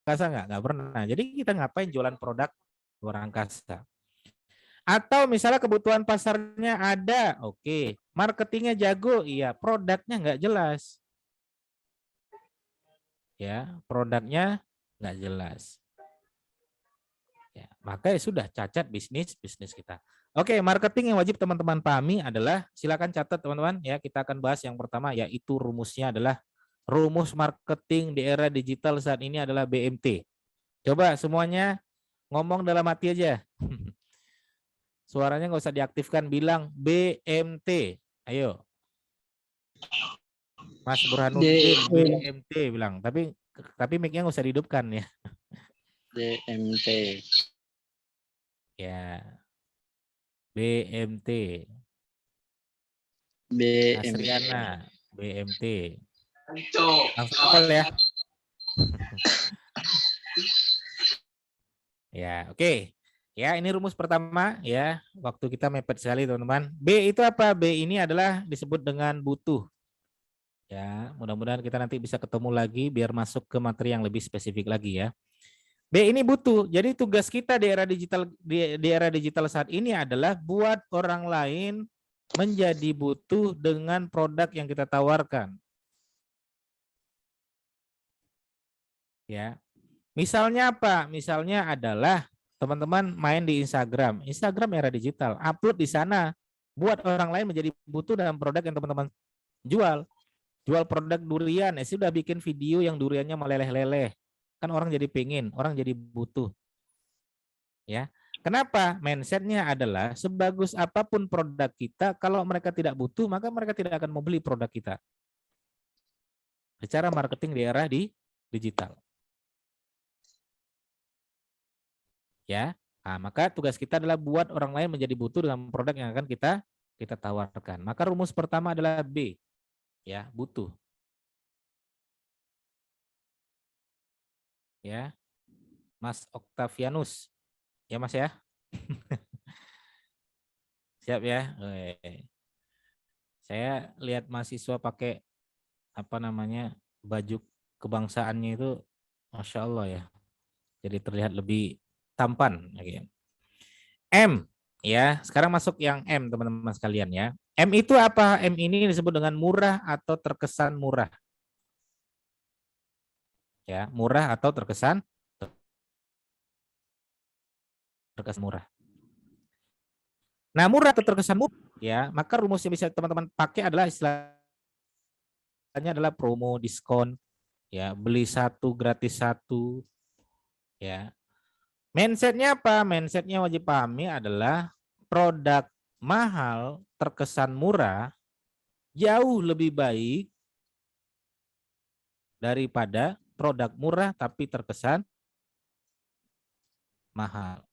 angkasa nggak pernah. Jadi kita ngapain jualan produk luar angkasa? Atau misalnya kebutuhan pasarnya ada, oke. Marketingnya jago, iya. Produknya nggak jelas. Ya, produknya nggak jelas. Ya, maka ya sudah cacat bisnis kita. Oke, marketing yang wajib teman-teman pahami adalah, silakan catat teman-teman ya, kita akan bahas yang pertama, yaitu rumusnya adalah rumus marketing di era digital saat ini adalah BMT. Coba semuanya ngomong dalam hati aja. Suaranya nggak usah diaktifkan, bilang BMT. Ayo. Mas Burhanuddin, BMT bilang. Tapi mic-nya nggak usah dihidupkan ya. BMT. Ya. BMT. BMT. Asriana, BMT. Langsung hafal ya. Ya, oke. Ya, ini rumus pertama ya. Waktu kita mepet sekali teman-teman. B itu apa? B ini adalah disebut dengan butuh. Ya, mudah-mudahan kita nanti bisa ketemu lagi biar masuk ke materi yang lebih spesifik lagi ya. B ini butuh. Jadi tugas kita di era digital saat ini adalah buat orang lain menjadi butuh dengan produk yang kita tawarkan. Ya. Misalnya apa? Misalnya adalah teman-teman main di Instagram. Instagram era digital, upload di sana buat orang lain menjadi butuh dalam produk yang teman-teman jual. Jual produk durian, sudah bikin video yang duriannya meleleh-leleh. Kan orang jadi pingin, orang jadi butuh. Ya. Kenapa? Mindsetnya adalah sebagus apapun produk kita, kalau mereka tidak butuh, maka mereka tidak akan mau beli produk kita. Secara marketing di era digital. Ya, nah, maka tugas kita adalah buat orang lain menjadi butuh dengan produk yang akan kita tawarkan. Maka rumus pertama adalah B, ya, butuh. Ya, Mas Octavianus, ya Mas ya. Siap ya. Saya lihat mahasiswa pakai apa namanya baju kebangsaannya itu, masya Allah ya. Jadi terlihat lebih tampan. M, ya. Sekarang masuk yang M teman-teman sekalian ya. M itu apa? M ini disebut dengan murah atau terkesan murah. Ya, murah atau terkesan murah. Nah, murah atau terkesan murah, ya, maka rumus yang bisa teman-teman pakai adalah istilah adalah promo, diskon, ya, beli satu gratis satu, ya. Mindsetnya apa? Mindsetnya wajib pahami adalah produk mahal terkesan murah jauh lebih baik daripada produk murah tapi terkesan mahal.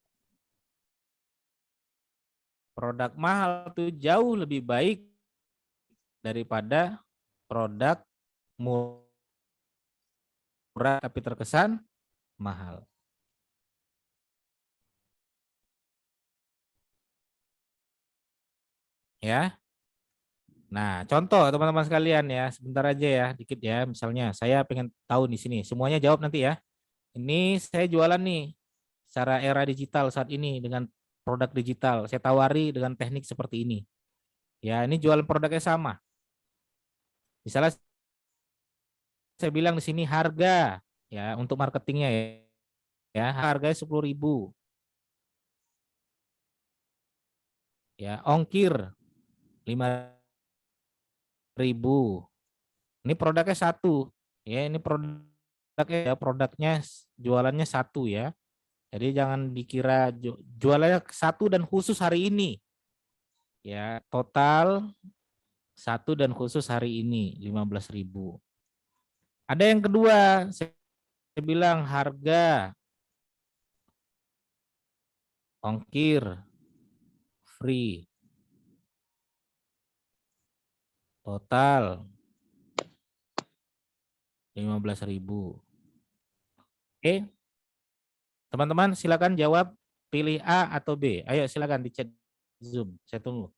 Produk mahal itu jauh lebih baik daripada produk murah tapi terkesan mahal. Ya. Nah, contoh teman-teman sekalian ya, sebentar aja ya, dikit ya. Misalnya saya pengen tahu di sini, semuanya jawab nanti ya. Ini saya jualan nih secara era digital saat ini dengan produk digital. Saya tawari dengan teknik seperti ini. Ya, ini jualan produknya sama. Misalnya saya bilang di sini harga ya untuk marketingnya ya, harganya 10.000. Ya, ongkir 5.000. Ini produknya satu. Ya, ini produknya jualannya satu ya. Jadi jangan dikira jualannya satu dan khusus hari ini. Ya, total satu dan khusus hari ini 15.000. Ada yang kedua, saya bilang harga ongkir free. Total 15.000. Oke. Teman-teman silakan jawab, pilih A atau B. Ayo silakan di chat Zoom. Saya tunggu.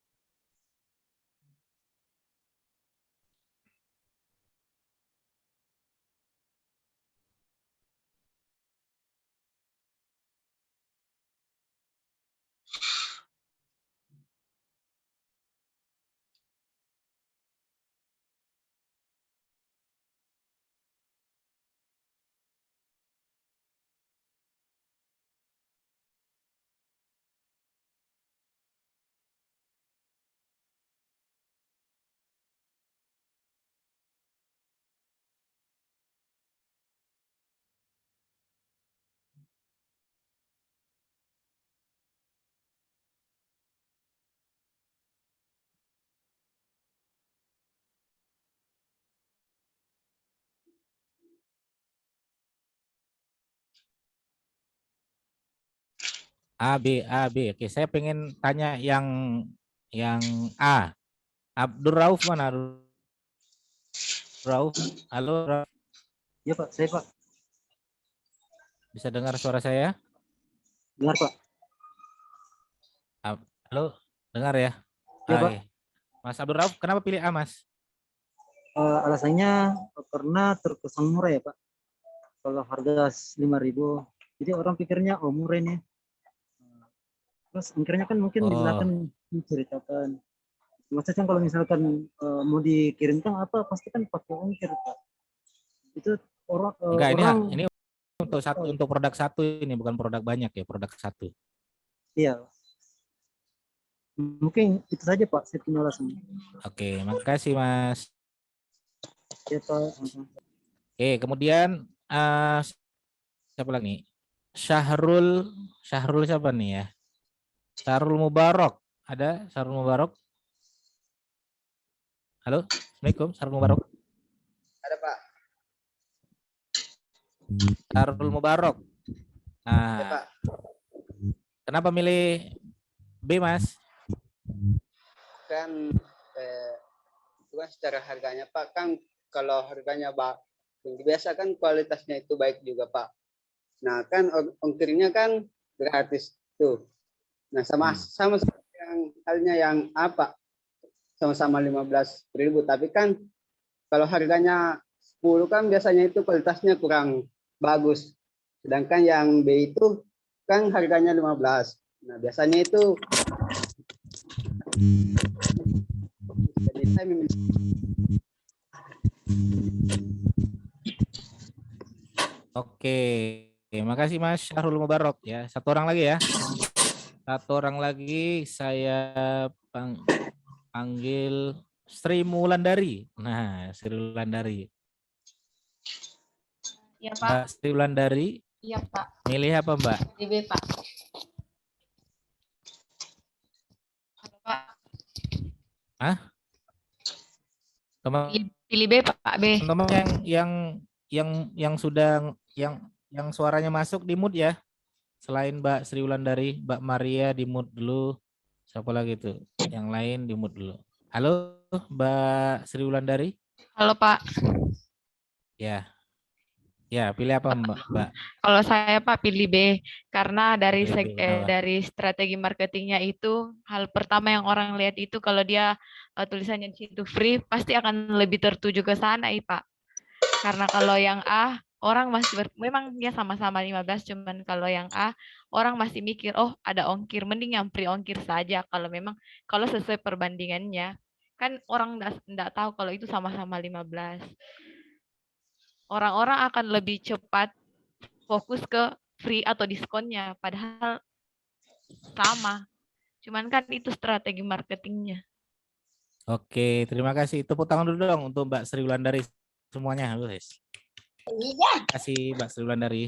A, B, A, B. Oke, saya pengen tanya yang A. Abdur Rauf mana? Abdur Rauf. Halo, Rauf. Ya Pak, saya Pak. Bisa dengar suara saya? Dengar Pak. Halo, dengar ya? Ya Pak. Hai. Mas Abdur Rauf, kenapa pilih A, Mas? Alasannya karena terkesan murah ya Pak. Kalau harga 5.000, jadi orang pikirnya oh murah ini. Terus akhirnya kan mungkin silakan menceritakan. Maksudnya kalau misalkan mau dikirimkan apa pasti kan pakai ongkir Pak. Itu Enggak, orang ini untuk produk satu ini bukan produk banyak ya, produk satu. Iya. Mungkin itu saja Pak, saya punya alasan. Oke, makasih Mas. Ya Pak. Oke, kemudian siapa lagi? Syahrul siapa nih ya? Syahrul Mubarok. Ada Syahrul Mubarok? Halo, Assalamualaikum Syahrul Mubarok. Ada Pak. Syahrul Mubarok. Nah, Ya, Pak. kenapa milih B, Mas? Kan itu kan secara harganya Pak, kan kalau harganya biasa kan kualitasnya itu baik juga Pak. Nah kan ongkirnya kan gratis tuh. Nah sama yang halnya yang apa? Sama-sama 15.000, tapi kan kalau harganya 10 kan biasanya itu kualitasnya kurang bagus. Sedangkan yang B itu kan harganya 15. Nah biasanya itu jadi saya memilih. Oke, makasih Mas Syahrul Mubarok ya. Satu orang lagi ya. Satu orang lagi saya panggil Sri Wulandari. Nah, Sri Wulandari. Ya Mbak Pak. Sri Wulandari, Iya Pak. milih apa Mbak? DB Pak. Halo, Pak. Pilih B Pak. B. Teman-teman yang sudah yang suaranya masuk di mute ya. Selain Mbak Sri Wulandari, Mbak Maria di mute dulu. Siapa lagi tuh? Yang lain di mute dulu. Halo Mbak Sri Wulandari? Halo Pak. Ya. Ya, pilih apa Mbak? Kalau saya Pak pilih B karena dari Pilih B, kenapa? dari strategi marketingnya itu hal pertama yang orang lihat itu kalau dia tulisannya di situ free pasti akan lebih tertuju ke sana Pak. Karena kalau yang A orang masih memang dia sama-sama 15 cuman kalau yang A orang masih mikir oh ada ongkir mending yang free ongkir saja kalau memang kalau sesuai perbandingannya kan orang enggak tahu kalau itu sama-sama 15. Orang-orang akan lebih cepat fokus ke free atau diskonnya padahal sama. Cuman kan itu strategi marketingnya. Oke, terima kasih. Tepuk tangan dulu dong untuk Mbak Sri Wulandari semuanya, guys. Terima kasih Mbak Sri Wulandari.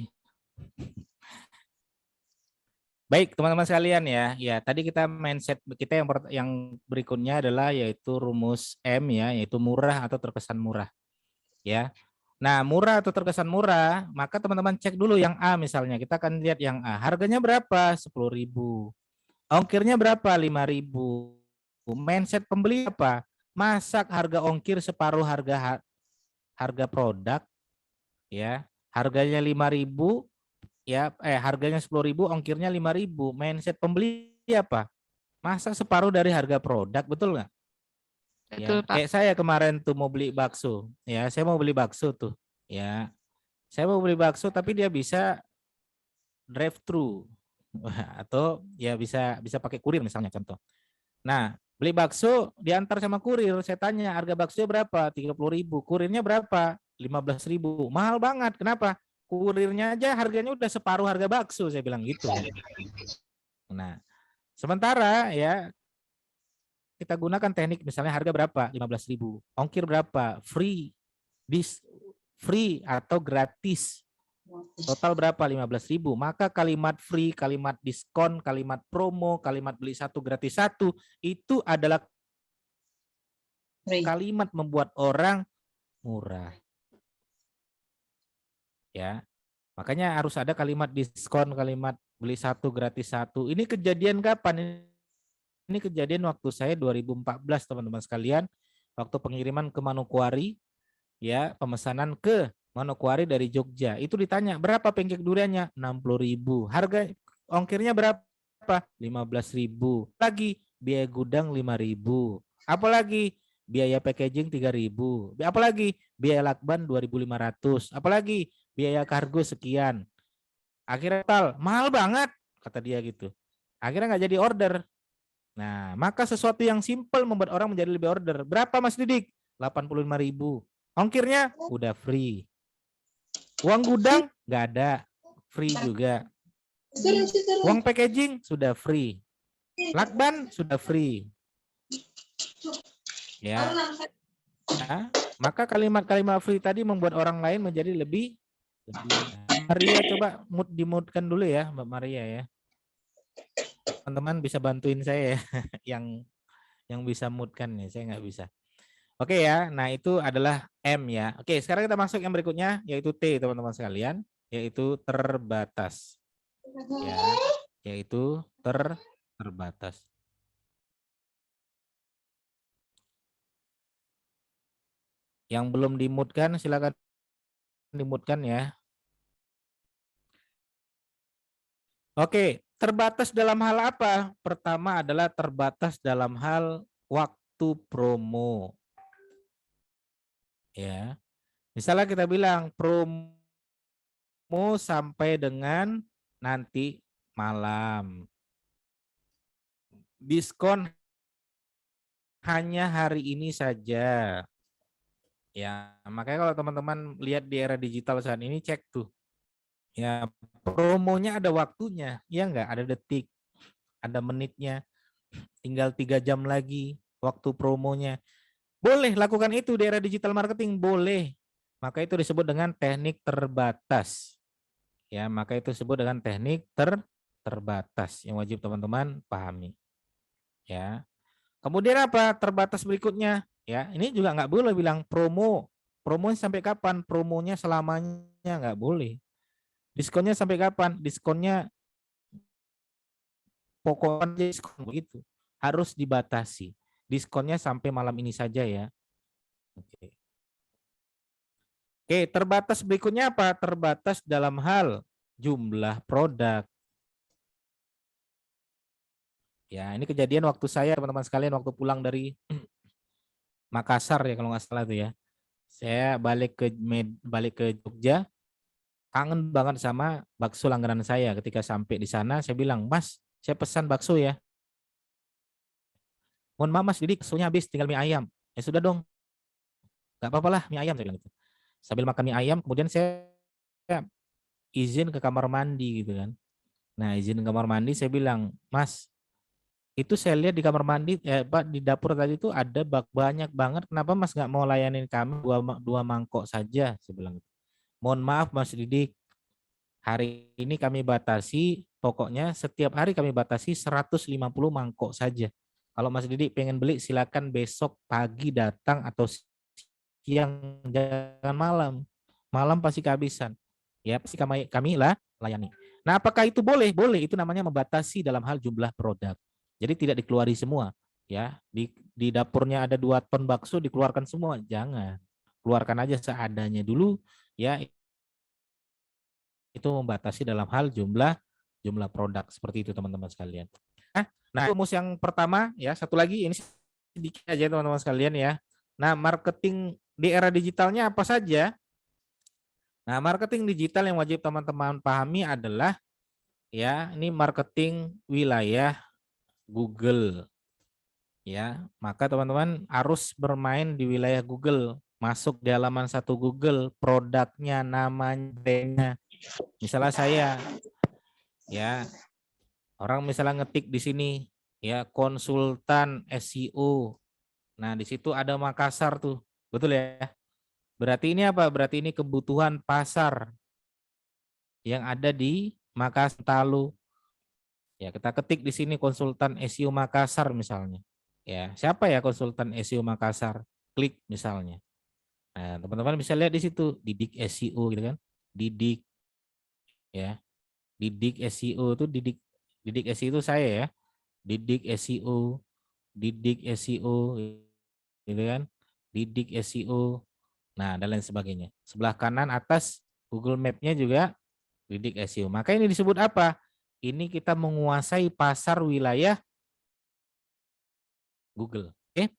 Baik, teman-teman sekalian ya. Ya, tadi kita mindset kita yang berikutnya adalah yaitu rumus M ya, yaitu murah atau terkesan murah. Ya. Nah, murah atau terkesan murah, maka teman-teman cek dulu yang A misalnya. Kita akan lihat yang A. Harganya berapa? 10.000. Ongkirnya berapa? 5.000. Mindset pembeli apa? Masak harga ongkir separuh harga produk ya. Harganya 5.000 ya, harganya 10.000, ongkirnya 5.000. Mindset pembeli apa? Masa separuh dari harga produk, betul nggak? Betul, Ya, Pak. kayak saya kemarin tuh mau beli bakso, ya saya mau beli bakso tuh, ya saya mau beli bakso tapi dia bisa drive thru atau ya bisa pakai kurir misalnya contoh. Nah beli bakso diantar sama kurir, saya tanya harga bakso berapa? 30.000, kurirnya berapa? 15.000, mahal banget. Kenapa? Kurirnya aja harganya udah separuh harga bakso, saya bilang gitu. Nah sementara ya kita gunakan teknik misalnya harga berapa? 15.000. Ongkir berapa? Free. Free atau gratis. Total berapa? 15.000. Maka kalimat free, kalimat diskon, kalimat promo, kalimat beli satu gratis satu itu adalah kalimat membuat orang murah. Ya. Makanya harus ada kalimat diskon, kalimat beli satu gratis satu. Ini kejadian kapan? Ini kejadian waktu saya 2014 teman-teman sekalian, waktu pengiriman ke Manokwari, ya pemesanan ke Manokwari dari Jogja. Itu ditanya berapa pancake duriannya? 60.000. Harga ongkirnya berapa? 15.000. Lagi biaya gudang 5.000. Apalagi biaya packaging 3.000. Apalagi biaya lakban 2.500. Apalagi biaya kargo sekian. Akhirnya mahal banget kata dia gitu. Akhirnya nggak jadi order. Nah, maka sesuatu yang simpel membuat orang menjadi lebih order. Berapa Mas Didik? 85.000. Ongkirnya udah free. Uang gudang nggak ada, free juga. Uang packaging sudah free. Lakban sudah free. Ya. Nah, maka kalimat-kalimat free tadi membuat orang lain menjadi lebih. Maria coba dimutkan dulu ya, Mbak Maria ya. Teman-teman bisa bantuin saya ya, yang bisa mutkan nih, saya nggak bisa. Oke ya, nah itu adalah M ya. Oke, sekarang kita masuk yang berikutnya, yaitu T teman-teman sekalian, yaitu terbatas. Ya, yaitu terbatas. Yang belum dimutkan silakan dimutkan ya. Oke, terbatas dalam hal apa? Pertama adalah terbatas dalam hal waktu promo. Ya. Misalnya kita bilang promo sampai dengan nanti malam. Diskon hanya hari ini saja. Ya, makanya kalau teman-teman lihat di era digital saat ini cek tuh. Ya, promonya ada waktunya, ya enggak? Ada detik, ada menitnya. Tinggal 3 jam lagi waktu promonya. Boleh lakukan itu di era digital marketing, boleh. Maka itu disebut dengan teknik terbatas. Ya, maka itu disebut dengan teknik terbatas yang wajib teman-teman pahami. Ya. Kemudian apa? Terbatas berikutnya. Ya, ini juga nggak boleh bilang promo. Promonya sampai kapan? Promonya selamanya nggak boleh. Diskonnya sampai kapan? Diskonnya pokoknya diskon begitu. Harus dibatasi. Diskonnya sampai malam ini saja ya. Oke. Oke, terbatas berikutnya apa? Terbatas dalam hal jumlah produk. Ya, ini kejadian waktu saya teman-teman sekalian waktu pulang dari Makassar ya kalau nggak salah tuh ya. Saya balik ke Jogja, kangen banget sama bakso langganan saya. Ketika sampai di sana saya bilang, "Mas, saya pesan bakso ya." "Mohon maaf Mas, jadi baksonya habis, tinggal mie ayam." "Ya sudah dong, nggak apa-apa lah mie ayam," saya bilang gitu. Sambil makan mie ayam, kemudian saya izin ke kamar mandi gitu kan. Nah, izin ke kamar mandi, saya bilang, "Mas, itu saya lihat di kamar mandi, Pak, di dapur tadi itu ada banyak banget. Kenapa Mas nggak mau layanin kami dua mangkok saja?" Saya bilang, "Mohon maaf Mas Didik, hari ini kami batasi, pokoknya setiap hari kami batasi 150 mangkok saja. Kalau Mas Didik pengen beli silakan besok pagi datang atau siang, jangan malam. Malam pasti kehabisan. Ya, pasti kami lah layani." Nah, apakah itu boleh? Boleh, itu namanya membatasi dalam hal jumlah produk. Jadi tidak dikeluari semua, ya. Di dapurnya ada 2 ton bakso dikeluarkan semua, jangan. Keluarkan aja seadanya dulu, ya. Itu membatasi dalam hal jumlah produk seperti itu teman-teman sekalian. Nah, rumus yang pertama ya, satu lagi ini sedikit aja teman-teman sekalian ya. Nah, marketing di era digitalnya apa saja? Nah, marketing digital yang wajib teman-teman pahami adalah ya, ini marketing wilayah Google. Ya, maka teman-teman harus bermain di wilayah Google, masuk di halaman 1 Google, produknya, namanya, brandnya. Misalnya saya ya, orang misalnya ngetik di sini ya konsultan SEO. Nah, di situ ada Makassar tuh. Betul ya? Berarti ini apa? Berarti ini kebutuhan pasar yang ada di Makassar Talu. Ya, kita ketik di sini konsultan SEO Makassar misalnya. Ya, siapa ya konsultan SEO Makassar? Klik misalnya. Nah, teman-teman bisa lihat di situ Didik SEO gitu kan. Didik ya. Didik SEO itu Didik SEO itu saya ya. Didik SEO, Didik SEO gitu kan. Didik SEO. Nah, dan lain sebagainya. Sebelah kanan atas Google Map-nya juga Didik SEO. Maka ini disebut apa? Ini kita menguasai pasar wilayah Google. Oke.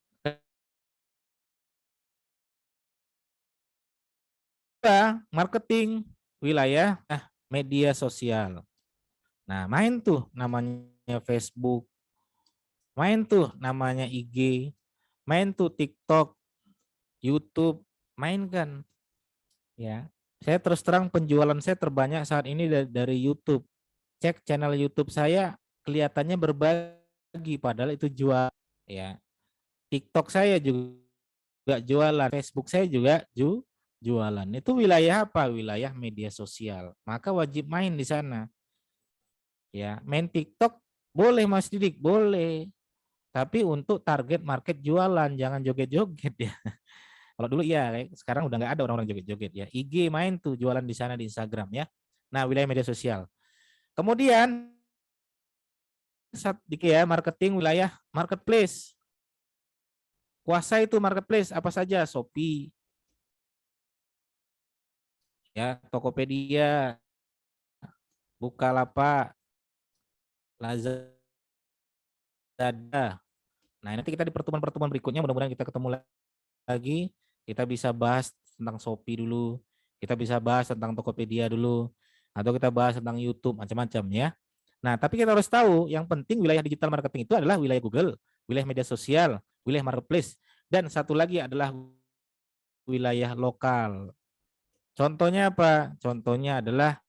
Marketing wilayah media sosial. Nah, main tuh namanya Facebook, main tuh namanya IG, main tuh TikTok, YouTube, main kan. Ya. Saya terus terang penjualan saya terbanyak saat ini dari YouTube. Cek channel YouTube saya kelihatannya berbagi padahal itu jual ya. TikTok saya juga jualan, Facebook saya juga jualan. Itu wilayah apa? Wilayah media sosial. Maka wajib main di sana. Ya, main TikTok boleh Mas Didik, boleh. Tapi untuk target market jualan, jangan joget-joget ya. Kalau dulu iya, sekarang udah nggak ada orang-orang joget-joget ya. IG main tuh jualan di sana di Instagram ya. Nah, wilayah media sosial. Kemudian ya marketing wilayah marketplace. Kuasai itu marketplace apa saja? Shopee, ya, Tokopedia, Bukalapak, Lazada. Nah, nanti kita di pertemuan-pertemuan berikutnya mudah-mudahan kita ketemu lagi, kita bisa bahas tentang Shopee dulu, kita bisa bahas tentang Tokopedia dulu, atau kita bahas tentang YouTube macam-macam ya. Nah, tapi kita harus tahu yang penting wilayah digital marketing itu adalah wilayah Google, wilayah media sosial, wilayah marketplace, dan satu lagi adalah wilayah lokal. Contohnya apa? Contohnya adalah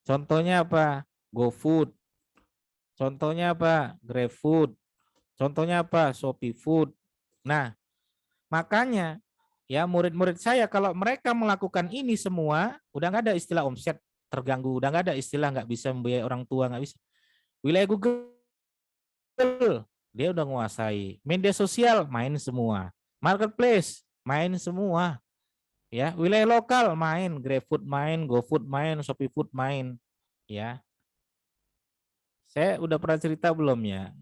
contohnya apa? GoFood. Contohnya apa? GrabFood. Contohnya apa? Shopee Food. Nah, Makanya ya murid-murid saya kalau mereka melakukan ini semua, udah nggak ada istilah omset terganggu, udah nggak ada istilah nggak bisa membiayai orang tua, nggak bisa. Wilayah Google dia udah menguasai, media sosial main semua, marketplace main semua, ya wilayah lokal main, GrabFood main, GoFood main, ShopeeFood main, ya. Saya udah pernah cerita belum ya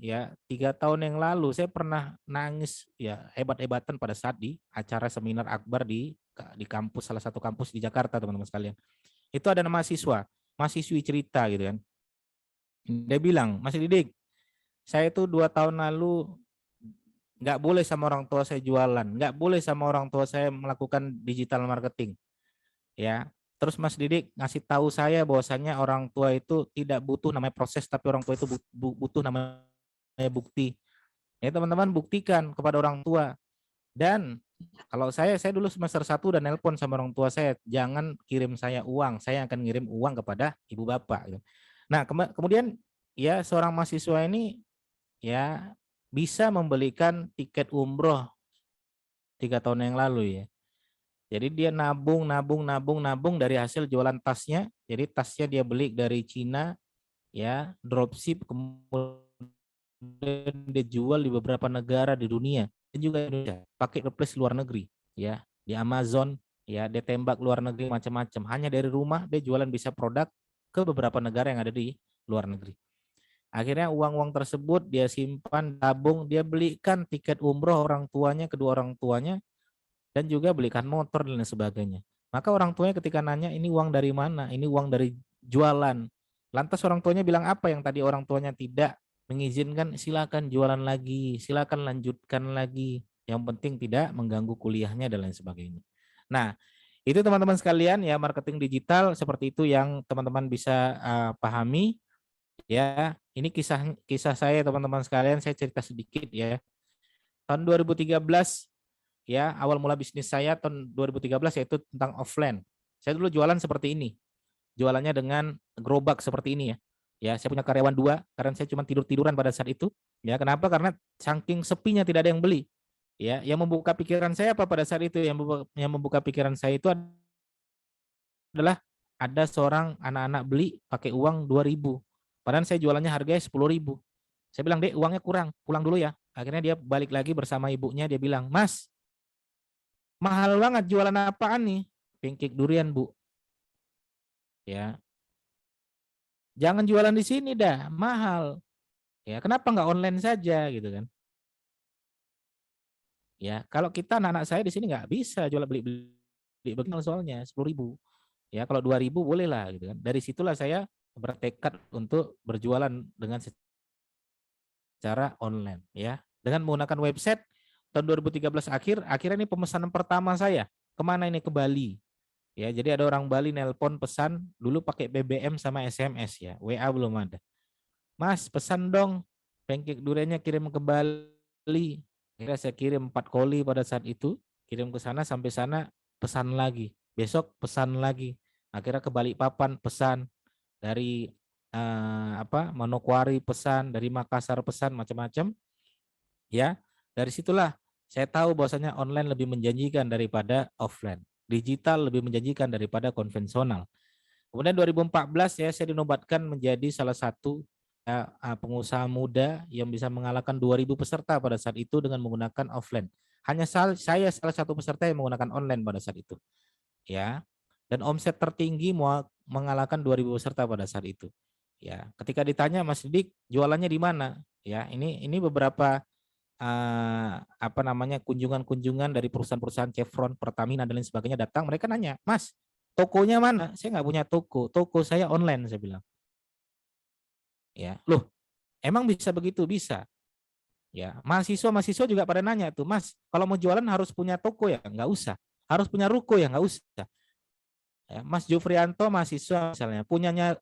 3 tahun yang lalu saya pernah nangis ya hebat-hebatan pada saat di acara seminar akbar di kampus, salah satu kampus di Jakarta, teman-teman sekalian. Itu ada mahasiswi cerita gitu kan. Dia bilang, Mas Didik, saya itu 2 tahun lalu nggak boleh sama orang tua saya jualan, nggak boleh sama orang tua saya melakukan digital marketing, ya. Terus Mas Didik ngasih tahu saya bahwasannya orang tua itu tidak butuh namanya proses, tapi orang tua itu butuh namanya bukti. Ya teman-teman, buktikan kepada orang tua. Dan kalau saya dulu semester 1 udah nelpon sama orang tua saya, jangan kirim saya uang, saya akan ngirim uang kepada ibu bapak. Nah kemudian ya seorang mahasiswa ini ya bisa membelikan tiket umroh 3 tahun yang lalu ya. Jadi dia nabung dari hasil jualan tasnya. Jadi tasnya dia beli dari Cina, ya, dropship, kemudian dia jual di beberapa negara di dunia dan juga Indonesia. Pakai marketplace luar negeri, ya, di Amazon, ya, dia tembak luar negeri macam-macam. Hanya dari rumah dia jualan bisa produk ke beberapa negara yang ada di luar negeri. Akhirnya uang-uang tersebut dia simpan, tabung, dia belikan tiket umroh orang tuanya, kedua orang tuanya, dan juga belikan motor dan lain sebagainya. Maka orang tuanya ketika nanya, ini uang dari mana? Ini uang dari jualan. Lantas orang tuanya bilang apa yang tadi orang tuanya tidak mengizinkan? Silakan jualan lagi, silakan lanjutkan lagi. Yang penting tidak mengganggu kuliahnya dan lain sebagainya. Nah, itu teman-teman sekalian ya, marketing digital seperti itu yang teman-teman bisa pahami. Ya, ini kisah saya teman-teman sekalian, saya cerita sedikit ya. Tahun 2013 ya, awal mula bisnis saya tahun 2013 yaitu tentang offline. Saya dulu jualan seperti ini. Jualannya dengan gerobak seperti ini ya. Ya, saya punya karyawan 2 karena saya cuma tidur-tiduran pada saat itu. Ya, kenapa? Karena saking sepinya tidak ada yang beli. Ya, yang membuka pikiran saya apa pada saat itu? Yang membuka pikiran saya itu adalah ada seorang anak-anak beli pakai uang 2.000. Padahal saya jualannya harganya 10.000. Saya bilang, "Dek, uangnya kurang, pulang dulu ya." Akhirnya dia balik lagi bersama ibunya, dia bilang, "Mas, mahal banget, jualan apaan nih?" Pancake durian, Bu. Ya. Jangan jualan di sini dah, mahal. Ya, kenapa nggak online saja gitu kan? Ya, kalau kita anak-anak saya di sini nggak bisa jual beli begini soalnya 10.000. Ya, kalau 2.000 boleh lah gitu kan. Dari situlah saya bertekad untuk berjualan dengan secara online ya. Dengan menggunakan website tahun 2013 akhirnya ini pemesanan pertama saya. Kemana ini? Ke Bali. Ya, jadi ada orang Bali nelpon pesan, dulu pakai BBM sama SMS ya, WA belum ada. "Mas, pesan dong pancake duriannya, kirim ke Bali." Akhirnya saya kirim 4 koli pada saat itu, kirim ke sana, sampai sana pesan lagi. Besok pesan lagi. Akhirnya ke Balikpapan pesan, dari Manokwari pesan, dari Makassar pesan, macam-macam. Ya, dari situlah saya tahu bahwasanya online lebih menjanjikan daripada offline. Digital lebih menjanjikan daripada konvensional. Kemudian 2014 ya, saya dinobatkan menjadi salah satu pengusaha muda yang bisa mengalahkan 2.000 peserta pada saat itu dengan menggunakan offline. Hanya saya salah satu peserta yang menggunakan online pada saat itu. Ya. Dan omset tertinggi mengalahkan 2.000 peserta pada saat itu. Ya, ketika ditanya, "Mas Didik, jualannya di mana?" Ya, ini beberapa kunjungan-kunjungan dari perusahaan-perusahaan Chevron, Pertamina dan lain sebagainya datang, mereka nanya, "Mas, tokonya mana?" "Saya nggak punya toko saya online," saya bilang. Ya, "Loh, emang bisa begitu?" "Bisa." Ya, mahasiswa juga pada nanya tuh, "Mas, kalau mau jualan harus punya toko ya?" "Nggak usah." "Harus punya ruko ya?" "Nggak usah." Ya, Mas Jufrianto mahasiswa misalnya punyanya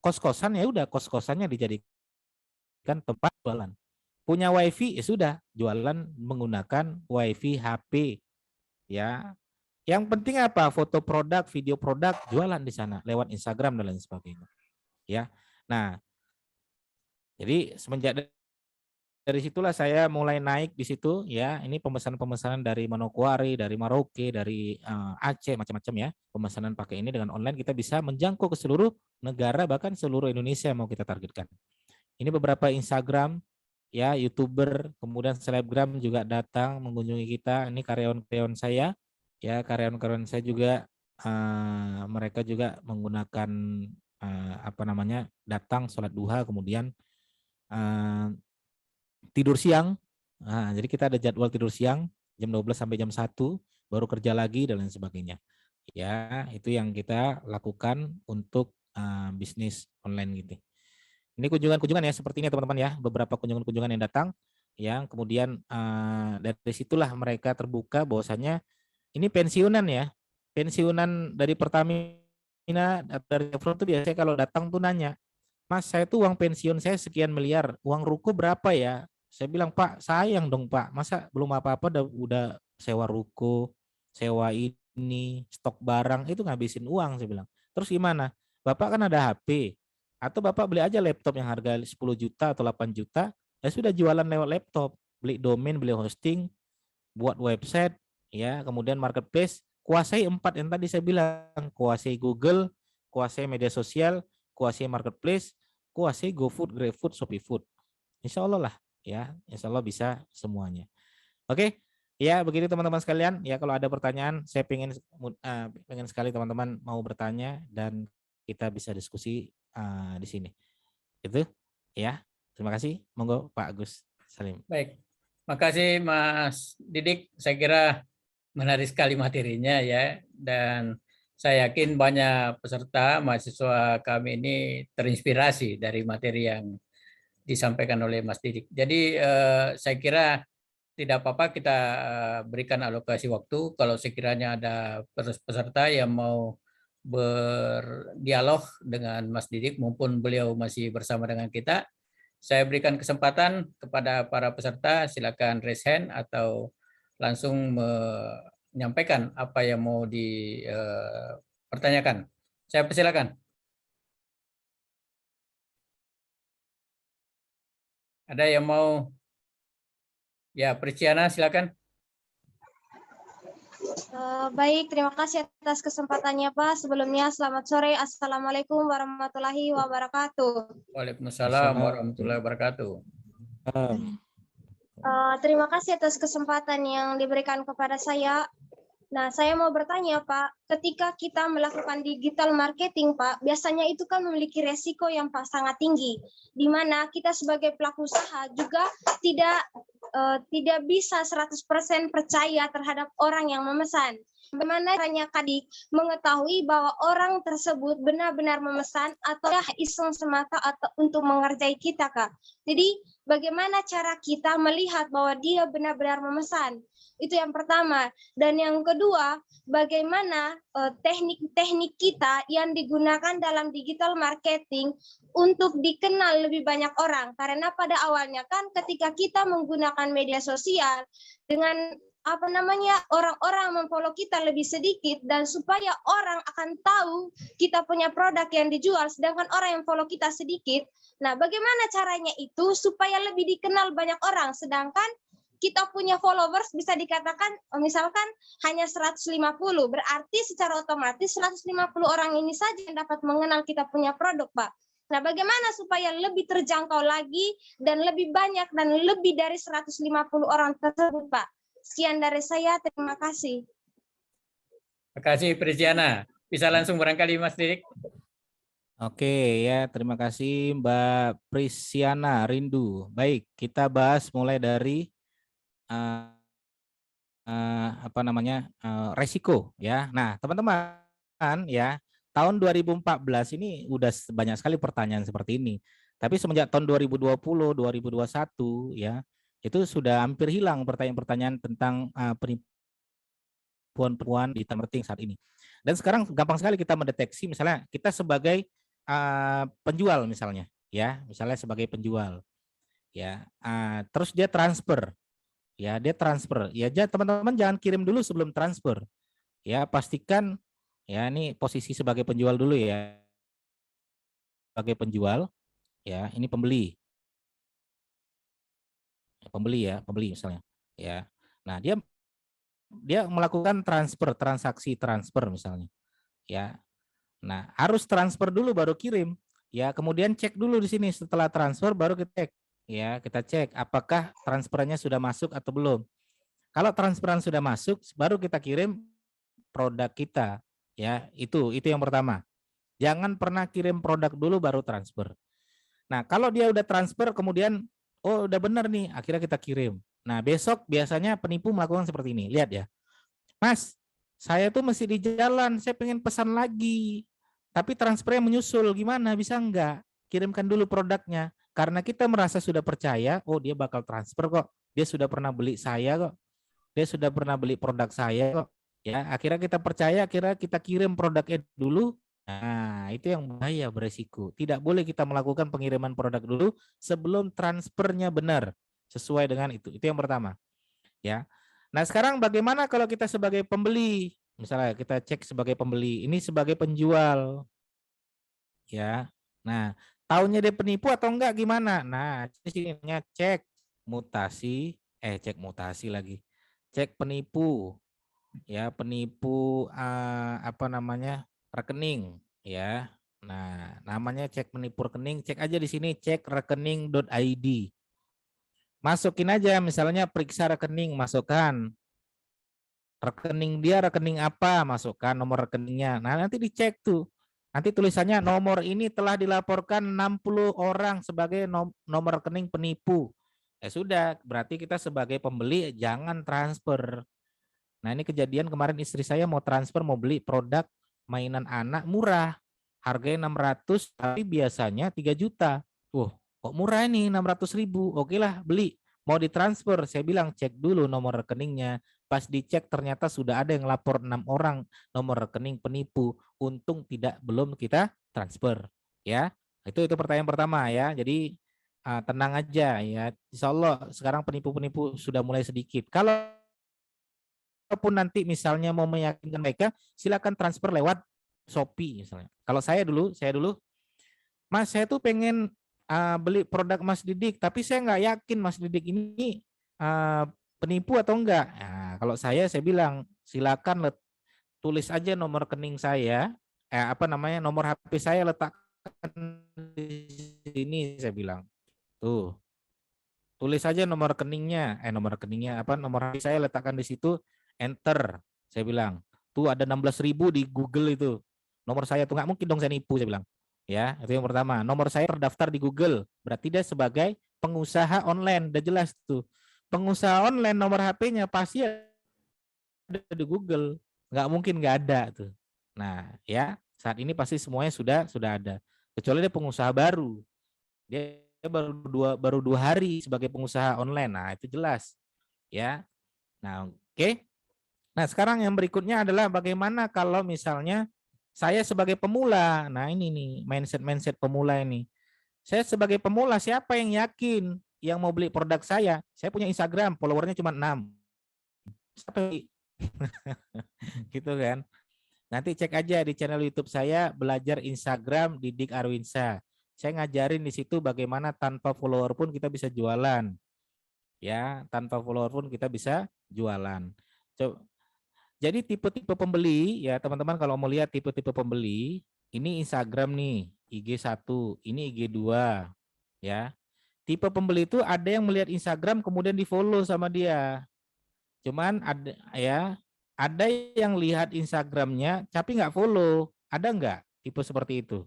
kos-kosan, ya udah kos-kosannya dijadikan tempat jualan. Punya wifi, ya sudah jualan menggunakan wifi HP. Ya, yang penting apa? Foto produk, video produk, jualan di sana lewat Instagram dan lain sebagainya. Ya, nah, jadi semenjak dari situlah saya mulai naik di situ ya. Ini pemesanan-pemesanan dari Manokwari, dari Merauke, dari Aceh, macam-macam ya. Pemesanan pakai ini dengan online kita bisa menjangkau ke seluruh negara, bahkan seluruh Indonesia mau kita targetkan. Ini beberapa Instagram ya, YouTuber, kemudian selebgram juga datang mengunjungi kita. Ini karyawan-karyawan saya ya, karyawan-karyawan saya juga mereka juga menggunakan apa namanya, datang sholat duha, kemudian tidur siang. Nah, jadi kita ada jadwal tidur siang jam 12 sampai jam 1, baru kerja lagi dan lain sebagainya. Ya, itu yang kita lakukan untuk bisnis online gitu. Ini kunjungan-kunjungan ya seperti ini teman-teman ya, beberapa kunjungan-kunjungan yang datang, yang kemudian dari situlah mereka terbuka bahwasanya ini pensiunan ya, pensiunan dari Pertamina, dari Chevron itu biasanya kalau datang tuh nanya, Mas, saya tuh uang pensiun saya sekian miliar, uang ruko berapa ya? Saya bilang, Pak, sayang dong Pak, masa belum apa-apa udah sewa ruko, sewa ini, stok barang, itu ngabisin uang, saya bilang. Terus gimana? Bapak kan ada HP, atau Bapak beli aja laptop yang harga 10 juta atau 8 juta, ya sudah jualan lewat laptop, beli domain, beli hosting, buat website, ya, kemudian marketplace, kuasai 4 yang tadi saya bilang, kuasai Google, kuasai media sosial, kuasai marketplace, kuasai GoFood, GrabFood, ShopeeFood. Insya Allah lah, ya, insya Allah bisa semuanya. Oke, ya begitu teman-teman sekalian. Ya kalau ada pertanyaan, saya pengen sekali teman-teman mau bertanya dan kita bisa diskusi di sini. Itu, ya. Terima kasih. Monggo Pak Agus Salim. Baik, makasih Mas Didik. Saya kira menarik sekali materinya ya, dan saya yakin banyak peserta mahasiswa kami ini terinspirasi dari materi yang disampaikan oleh Mas Didik. Jadi saya kira tidak apa-apa kita berikan alokasi waktu kalau sekiranya ada peserta yang mau berdialog dengan Mas Didik mumpun beliau masih bersama dengan kita. Saya berikan kesempatan kepada para peserta, silakan raise hand atau langsung menyampaikan apa yang mau dipertanyakan. Saya persilakan. Ada yang mau? Ya, Priciana silakan. Baik, terima kasih atas kesempatannya Pak. Sebelumnya selamat sore. Assalamualaikum warahmatullahi wabarakatuh. Waalaikumsalam warahmatullahi wabarakatuh. Terima kasih atas kesempatan yang diberikan kepada saya. Nah, saya mau bertanya Pak, ketika kita melakukan digital marketing Pak, biasanya itu kan memiliki resiko yang sangat tinggi, di mana kita sebagai pelaku usaha juga tidak bisa 100% percaya terhadap orang yang memesan. Bagaimana caranya Kadik mengetahui bahwa orang tersebut benar-benar memesan atau iseng semata atau untuk mengerjai kita Kak? Jadi bagaimana cara kita melihat bahwa dia benar-benar memesan? Itu yang pertama. Dan yang kedua, bagaimana teknik-teknik kita yang digunakan dalam digital marketing untuk dikenal lebih banyak orang. Karena pada awalnya kan ketika kita menggunakan media sosial dengan orang-orang memfollow kita lebih sedikit, dan supaya orang akan tahu kita punya produk yang dijual sedangkan orang yang follow kita sedikit. Nah, bagaimana caranya itu supaya lebih dikenal banyak orang sedangkan kita punya followers bisa dikatakan misalkan hanya 150, berarti secara otomatis 150 orang ini saja yang dapat mengenal kita punya produk, Pak. Nah, bagaimana supaya lebih terjangkau lagi dan lebih banyak dan lebih dari 150 orang tersebut, Pak? Sekian dari saya, terima kasih. Terima kasih Priciana. Bisa langsung barangkali Mas Didik. Oke ya, terima kasih Mbak Prisiana Rindu. Baik, kita bahas mulai dari resiko ya. Nah, teman-teman ya, tahun 2014 ini udah banyak sekali pertanyaan seperti ini. Tapi semenjak tahun 2020, 2021 ya, itu sudah hampir hilang pertanyaan-pertanyaan tentang penipuan di marketing saat ini. Dan sekarang gampang sekali kita mendeteksi, misalnya kita sebagai penjual misalnya, ya, misalnya sebagai penjual, ya, terus dia transfer, ya, teman-teman jangan kirim dulu sebelum transfer, ya, pastikan, ya, ini posisi sebagai penjual dulu ya, sebagai penjual, ya, ini pembeli. pembeli misalnya, ya. Nah, dia melakukan transaksi transfer misalnya, ya. Nah, harus transfer dulu baru kirim, ya. Kemudian cek dulu di sini, setelah transfer baru kita cek, ya. Kita cek apakah transferannya sudah masuk atau belum. Kalau transferan sudah masuk, baru kita kirim produk kita, ya. Itu yang pertama. Jangan pernah kirim produk dulu baru transfer. Nah, kalau dia udah transfer kemudian oh udah benar nih, akhirnya kita kirim. Nah, besok biasanya penipu melakukan seperti ini. Lihat ya. Mas, saya tuh masih di jalan, saya pengen pesan lagi. Tapi transfernya menyusul, gimana? Bisa enggak? Kirimkan dulu produknya. Karena kita merasa sudah percaya, oh dia bakal transfer kok. Dia sudah pernah beli saya kok. Dia sudah pernah beli produk saya kok. Ya, akhirnya kita percaya, akhirnya kita kirim produknya dulu. Nah, itu yang bahaya, beresiko. Tidak boleh kita melakukan pengiriman produk dulu sebelum transfernya benar sesuai dengan itu. Itu yang pertama. Ya. Nah, sekarang bagaimana kalau kita sebagai pembeli? Misalnya kita cek sebagai pembeli, ini sebagai penjual. Ya. Nah, tahunya dia penipu atau enggak gimana? Nah, di sini cek mutasi, cek mutasi lagi. Cek penipu. Ya, penipu apa namanya? Rekening, ya. Nah, namanya cek penipu rekening, cek aja di sini cek rekening.id. Masukin aja misalnya periksa rekening, masukkan. Rekening dia rekening apa, masukkan nomor rekeningnya. Nah, nanti dicek tuh. Nanti tulisannya nomor ini telah dilaporkan 60 orang sebagai nomor rekening penipu. Ya sudah, berarti kita sebagai pembeli jangan transfer. Nah, ini kejadian kemarin istri saya mau transfer, mau beli produk mainan anak murah. Harganya 600, tapi biasanya 3 juta. Kok murah ini 600.000? Oke lah, beli. Mau ditransfer, saya bilang cek dulu nomor rekeningnya. Pas dicek ternyata sudah ada yang lapor 6 orang nomor rekening penipu. Untung belum kita transfer. Ya, itu pertanyaan pertama ya. Jadi tenang aja ya. Insya Allah sekarang penipu-penipu sudah mulai sedikit. Kalaupun nanti misalnya mau meyakinkan mereka, silakan transfer lewat Shopee misalnya. Kalau saya dulu, Mas saya tuh pengen beli produk Mas Didik, tapi saya nggak yakin Mas Didik ini penipu atau enggak. Nah, kalau saya bilang silakan tulis aja nomor rekening saya, nomor HP saya letakkan di sini, saya bilang. Tuh. Tulis aja nomor rekeningnya, nomor HP saya letakkan di situ, enter. Saya bilang, tuh ada 16.000 di Google itu. Nomor saya tuh nggak mungkin dong saya nipu, saya bilang. Ya, itu yang pertama. Nomor saya terdaftar di Google, berarti dia sebagai pengusaha online, udah jelas tuh. Pengusaha online nomor HP-nya pasti ada di Google, nggak mungkin nggak ada tuh. Nah, ya saat ini pasti semuanya sudah ada. Kecuali dia pengusaha baru, dia baru dua hari sebagai pengusaha online. Nah, itu jelas, ya. Nah, oke. Nah, sekarang yang berikutnya adalah bagaimana kalau misalnya saya sebagai pemula. Nah, ini nih mindset pemula ini. Saya sebagai pemula, siapa yang yakin yang mau beli produk saya? Saya punya Instagram, followernya cuma 6. Siapa? Gitu kan. Nanti cek aja di channel YouTube saya, Belajar Instagram Didik Arwinsa. Saya ngajarin di situ bagaimana tanpa follower pun kita bisa jualan. Ya, tanpa follower pun kita bisa jualan. Coba. Jadi tipe-tipe pembeli ya teman-teman, kalau mau lihat tipe-tipe pembeli, ini Instagram nih, IG1, ini IG2 ya. Tipe pembeli itu ada yang melihat Instagram kemudian di-follow sama dia. Cuman ada yang lihat Instagramnya tapi nggak follow. Ada nggak tipe seperti itu?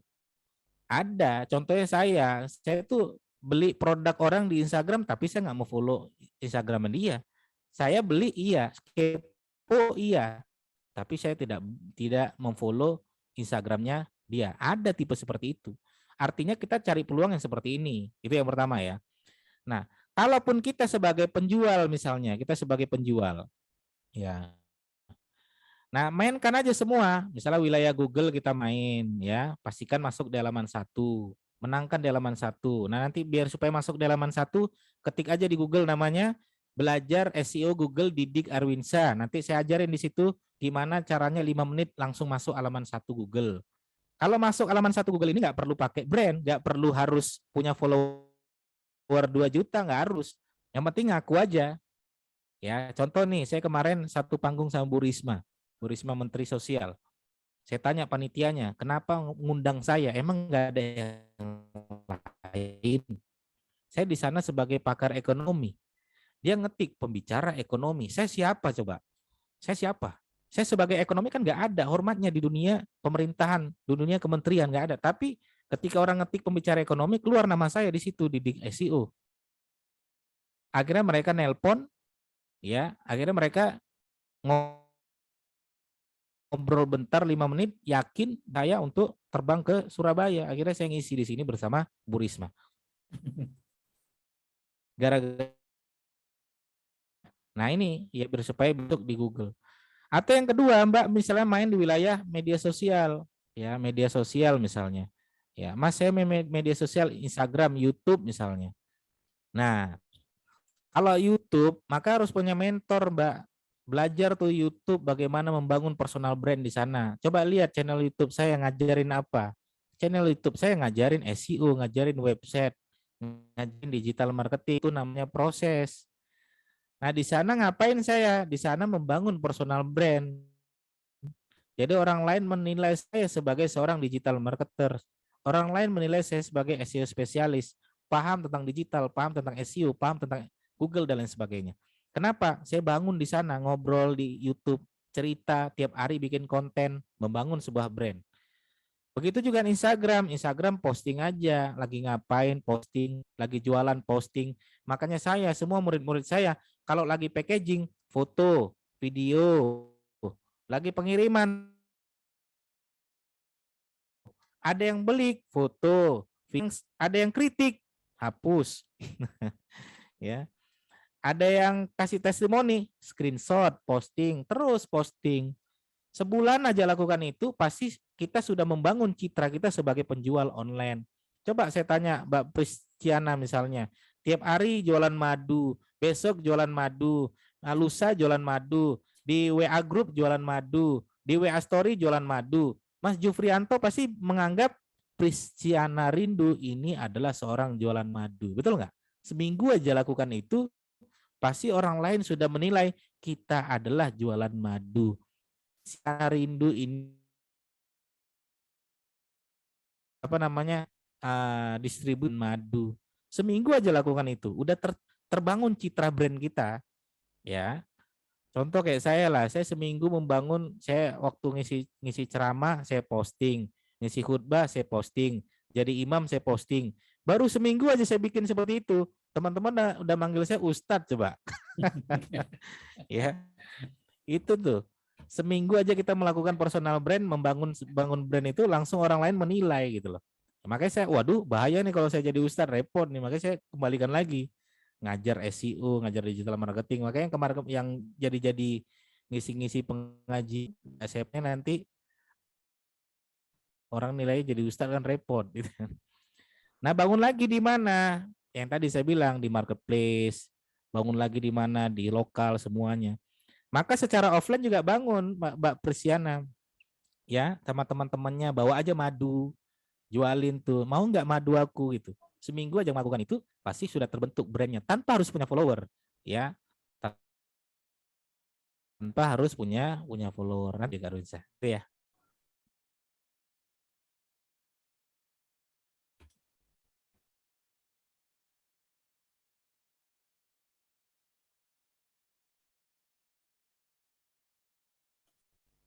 Ada. Contohnya saya tuh beli produk orang di Instagram tapi saya nggak mau follow Instagram dia. Saya beli iya, kepo iya, tapi saya tidak memfollow Instagramnya dia. Ada tipe seperti itu. Artinya kita cari peluang yang seperti ini. Itu yang pertama ya. Nah, kalaupun kita sebagai penjual misalnya, ya. Nah, mainkan aja semua. Misalnya wilayah Google kita main ya, pastikan masuk di halaman 1, menangkan di halaman 1. Nah, nanti biar supaya masuk di halaman 1, ketik aja di Google namanya Belajar SEO Google Didik Arwinsa. Nanti saya ajarin di situ gimana caranya 5 menit langsung masuk halaman 1 Google. Kalau masuk halaman 1 Google ini nggak perlu pakai brand, nggak perlu harus punya follower 2 juta, nggak harus. Yang penting ngaku aja. Ya, contoh nih, saya kemarin satu panggung sama Bu Risma Menteri Sosial. Saya tanya panitianya, kenapa ngundang saya? Emang nggak ada yang lain? Saya di sana sebagai pakar ekonomi. Dia ngetik pembicara ekonomi. Saya siapa coba? Saya siapa? Saya sebagai ekonomi kan nggak ada hormatnya di dunia pemerintahan, di dunia kementerian nggak ada. Tapi ketika orang ngetik pembicara ekonomi, keluar nama saya di situ di SEO. Akhirnya mereka nelpon, ya. Akhirnya mereka ngobrol bentar 5 menit, yakin saya untuk terbang ke Surabaya. Akhirnya saya ngisi di sini bersama Bu Risma. Gara-gara. Nah ini ya supaya bentuk di Google. Atau yang kedua, Mbak misalnya main di wilayah media sosial, ya media sosial misalnya. Ya, Mas saya media sosial Instagram, YouTube misalnya. Nah, kalau YouTube maka harus punya mentor, Mbak. Belajar tuh YouTube bagaimana membangun personal brand di sana. Coba lihat channel YouTube saya ngajarin apa. Channel YouTube saya ngajarin SEO, ngajarin website, ngajarin digital marketing, itu namanya proses. Nah, di sana ngapain saya? Di sana membangun personal brand. Jadi orang lain menilai saya sebagai seorang digital marketer. Orang lain menilai saya sebagai SEO spesialis, paham tentang digital, paham tentang SEO, paham tentang Google dan lain sebagainya. Kenapa? Saya bangun di sana, ngobrol di YouTube, cerita, tiap hari bikin konten, membangun sebuah brand. Begitu juga Instagram. Instagram posting aja, lagi ngapain posting, lagi jualan posting. Makanya saya, semua murid-murid saya, kalau lagi packaging, foto, video, lagi pengiriman, ada yang beli, foto, ada yang kritik, hapus. Ya. Ada yang kasih testimoni, screenshot, posting, terus posting. Sebulan aja lakukan itu, pasti kita sudah membangun citra kita sebagai penjual online. Coba saya tanya Mbak Pristiana misalnya, tiap hari jualan madu, besok jualan madu, lusa jualan madu, di WA Group jualan madu, di WA Story jualan madu. Mas Jufrianto pasti menganggap Pristiana Rindu ini adalah seorang jualan madu. Betul nggak? Seminggu aja lakukan itu, pasti orang lain sudah menilai kita adalah jualan madu. Pristiana Rindu ini apa namanya distribusi madu. Seminggu aja lakukan itu, udah terbangun citra brand kita, ya. Contoh kayak saya lah, saya seminggu membangun, saya waktu ngisi ceramah saya posting, ngisi khutbah saya posting, jadi imam saya posting. Baru seminggu aja saya bikin seperti itu, teman-teman udah manggil saya Ustadz coba. Ya, itu tuh. Seminggu aja kita melakukan personal brand, bangun brand itu, langsung orang lain menilai gitu loh. Makanya saya, waduh bahaya nih kalau saya jadi Ustadz, repot nih. Makanya saya kembalikan lagi ngajar SEO, ngajar digital marketing. Makanya kemarin yang jadi ngisi-ngisi pengaji SF-nya nanti orang nilai jadi Ustadz kan repot gitu. Nah, bangun lagi di mana? Yang tadi saya bilang di marketplace, bangun lagi di mana? Di lokal semuanya. Maka secara offline juga bangun Mbak Prisiana. Ya, sama teman-temannya bawa aja madu, jualin tuh. Mau nggak madu aku gitu. Seminggu aja melakukan itu, pasti sudah terbentuk brandnya tanpa harus punya follower, ya. Tanpa harus punya follower nanti Kak Runsa. Itu ya.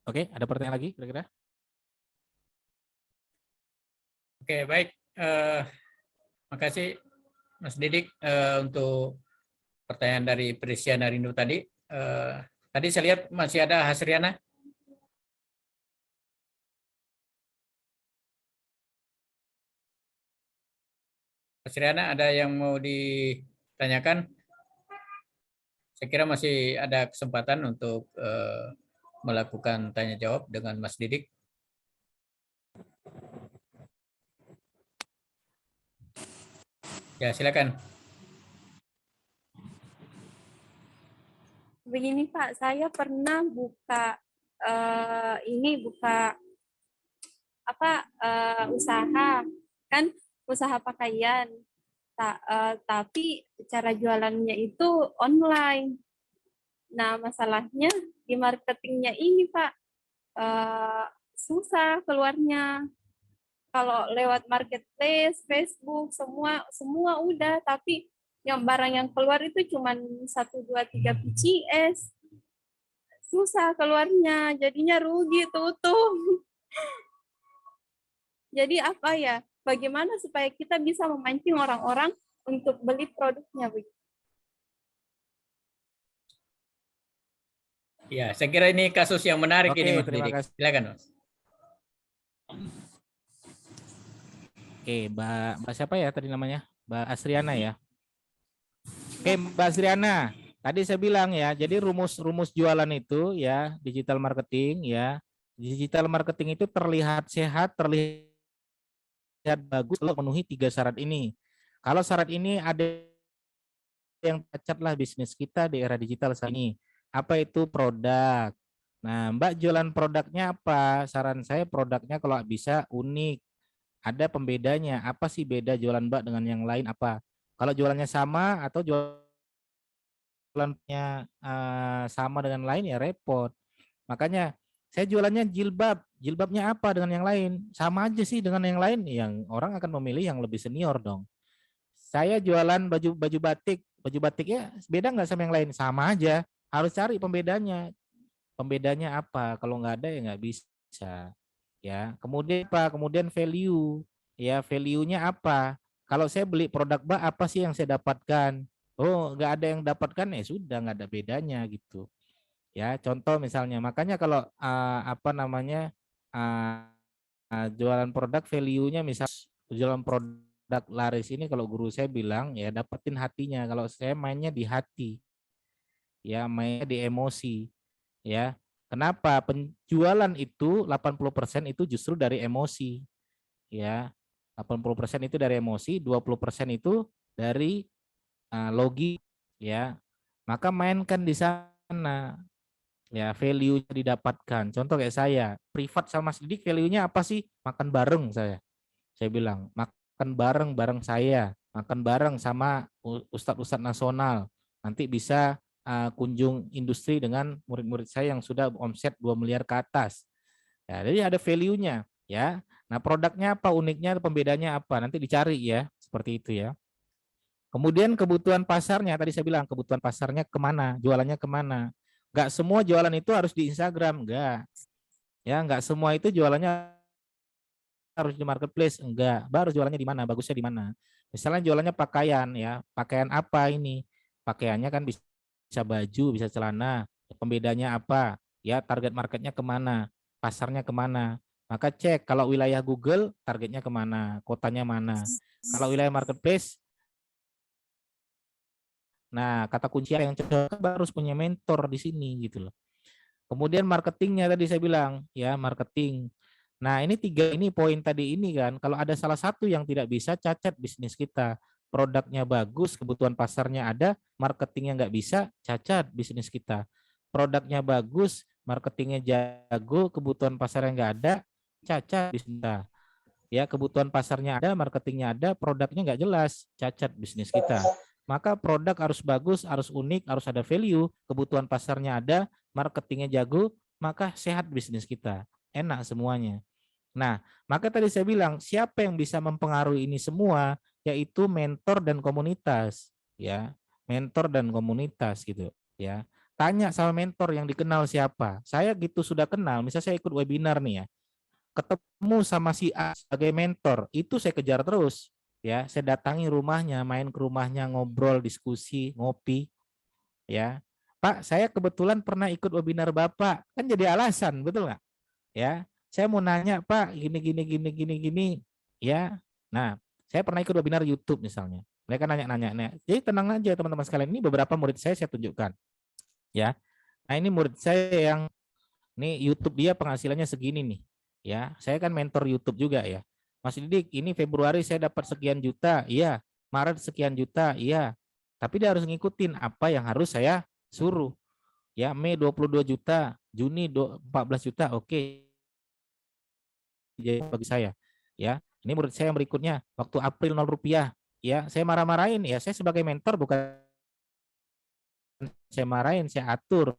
Oke, ada pertanyaan lagi kira-kira? Oke, baik. Makasih Mas Didik untuk pertanyaan dari Prisiana Rindu tadi. Tadi saya lihat masih ada Hasriana. Hasriana, ada yang mau ditanyakan? Saya kira masih ada kesempatan untuk melakukan tanya jawab dengan Mas Didik. Ya, silakan. Begini Pak, saya pernah buka usaha, kan usaha pakaian. Tapi cara jualannya itu online. Nah, masalahnya di marketingnya ini, Pak, susah keluarnya. Kalau lewat marketplace, Facebook, semua udah, tapi yang barang yang keluar itu cuma 1, 2, 3 PCS. Susah keluarnya, jadinya rugi tutup. Jadi apa ya? Bagaimana supaya kita bisa memancing orang-orang untuk beli produknya, Bu? Ya, saya kira ini kasus yang menarik Oke, ini Mas terima Didik. kasih. Silakan Mas. Oke, Mbak siapa ya tadi namanya? Mbak Asriana ya. Oke, Mbak Asriana. Tadi saya bilang ya, jadi rumus jualan itu ya, digital marketing ya. Digital marketing itu terlihat sehat, terlihat bagus kalau memenuhi 3 syarat ini. Kalau syarat ini ada yang cacat lah bisnis kita di era digital saat ini. Apa itu produk? Nah, Mbak jualan produknya apa? Saran saya produknya kalau bisa unik. Ada pembedanya. Apa sih beda jualan Mbak dengan yang lain apa? Kalau jualannya sama atau jualannya sama dengan lain ya repot. Makanya saya jualannya jilbab. Jilbabnya apa dengan yang lain? Sama aja sih dengan yang lain. Yang orang akan memilih yang lebih senior dong. Saya jualan baju batik. Baju batiknya beda nggak sama yang lain? Sama aja. Harus cari pembedanya. Pembedanya apa? Kalau nggak ada ya nggak bisa. Ya. Kemudian apa? Kemudian value. Ya, value-nya apa? Kalau saya beli produk Mbak, apa sih yang saya dapatkan? Oh, nggak ada yang dapatkan ya sudah nggak ada bedanya gitu. Ya, contoh misalnya. Makanya kalau apa namanya jualan produk value-nya misal jualan produk laris ini kalau guru saya bilang ya dapetin hatinya. Kalau saya mainnya di hati. Ya, mainnya di emosi. Ya. Kenapa? Penjualan itu 80% itu justru dari emosi. Ya. 80% itu dari emosi, 20% itu dari logi ya. Maka mainkan di sana. Ya, value didapatkan. Contoh kayak saya, privat sama Mas Didik value-nya apa sih? Makan bareng saya. Saya bilang, makan bareng saya, makan bareng sama ustadz-ustadz nasional. Nanti bisa kunjung industri dengan murid-murid saya yang sudah omset 2 miliar ke atas. Ya, jadi ada value-nya, ya. Nah, produknya apa, uniknya, pembedanya apa? Nanti dicari ya, seperti itu ya. Kemudian kebutuhan pasarnya, tadi saya bilang kebutuhan pasarnya kemana, jualannya kemana. Enggak semua jualan itu harus di Instagram, enggak. Ya, enggak semua itu jualannya harus di marketplace, enggak. Baru jualannya di mana, bagusnya di mana. Misalnya jualannya pakaian ya, pakaian apa ini? Pakaiannya kan bisa baju, bisa celana. Pembedanya apa? Ya, target marketnya kemana, pasarnya kemana. Maka cek kalau wilayah Google targetnya kemana, kotanya mana. Kalau wilayah marketplace, nah kata kunci yang cocok baru harus punya mentor di sini gitu loh. Kemudian marketingnya tadi saya bilang ya marketing. Nah ini 3 ini poin tadi ini kan. Kalau ada salah satu yang tidak bisa cacat bisnis kita. Produknya bagus, kebutuhan pasarnya ada, marketingnya nggak bisa, cacat bisnis kita. Produknya bagus, marketingnya jago, kebutuhan pasarnya nggak ada, cacat bisnis kita. Ya kebutuhan pasarnya ada, marketingnya ada, produknya nggak jelas, cacat bisnis kita. Maka produk harus bagus, harus unik, harus ada value, kebutuhan pasarnya ada, marketingnya jago, maka sehat bisnis kita, enak semuanya. Nah, maka tadi saya bilang siapa yang bisa mempengaruhi ini semua, yaitu mentor dan komunitas, ya, mentor dan komunitas gitu, ya. Tanya sama mentor yang dikenal siapa. Saya gitu sudah kenal, misalnya saya ikut webinar nih ya, ketemu sama si A sebagai mentor, itu saya kejar terus. Ya, saya datangi rumahnya, main ke rumahnya, ngobrol, diskusi, ngopi. Ya, Pak, saya kebetulan pernah ikut webinar Bapak, kan jadi alasan, betul nggak? Ya, saya mau nanya Pak, gini. Ya, nah, saya pernah ikut webinar YouTube misalnya. Mereka nanya-nanya. Nah, jadi tenang aja teman-teman sekalian. Ini beberapa murid saya tunjukkan. Ya, nah ini murid saya yang ini YouTube dia penghasilannya segini nih. Ya, saya kan mentor YouTube juga ya. Mas Didik, ini Februari saya dapat sekian juta, iya. Maret sekian juta, iya. Tapi dia harus ngikutin apa yang harus saya suruh. Ya, Mei 22 juta, Juni 14 juta, oke. Jadi bagi saya. Ya, ini murid saya yang berikutnya, waktu April 0 rupiah, ya saya marah-marahin, ya saya sebagai mentor bukan saya marahin, saya atur.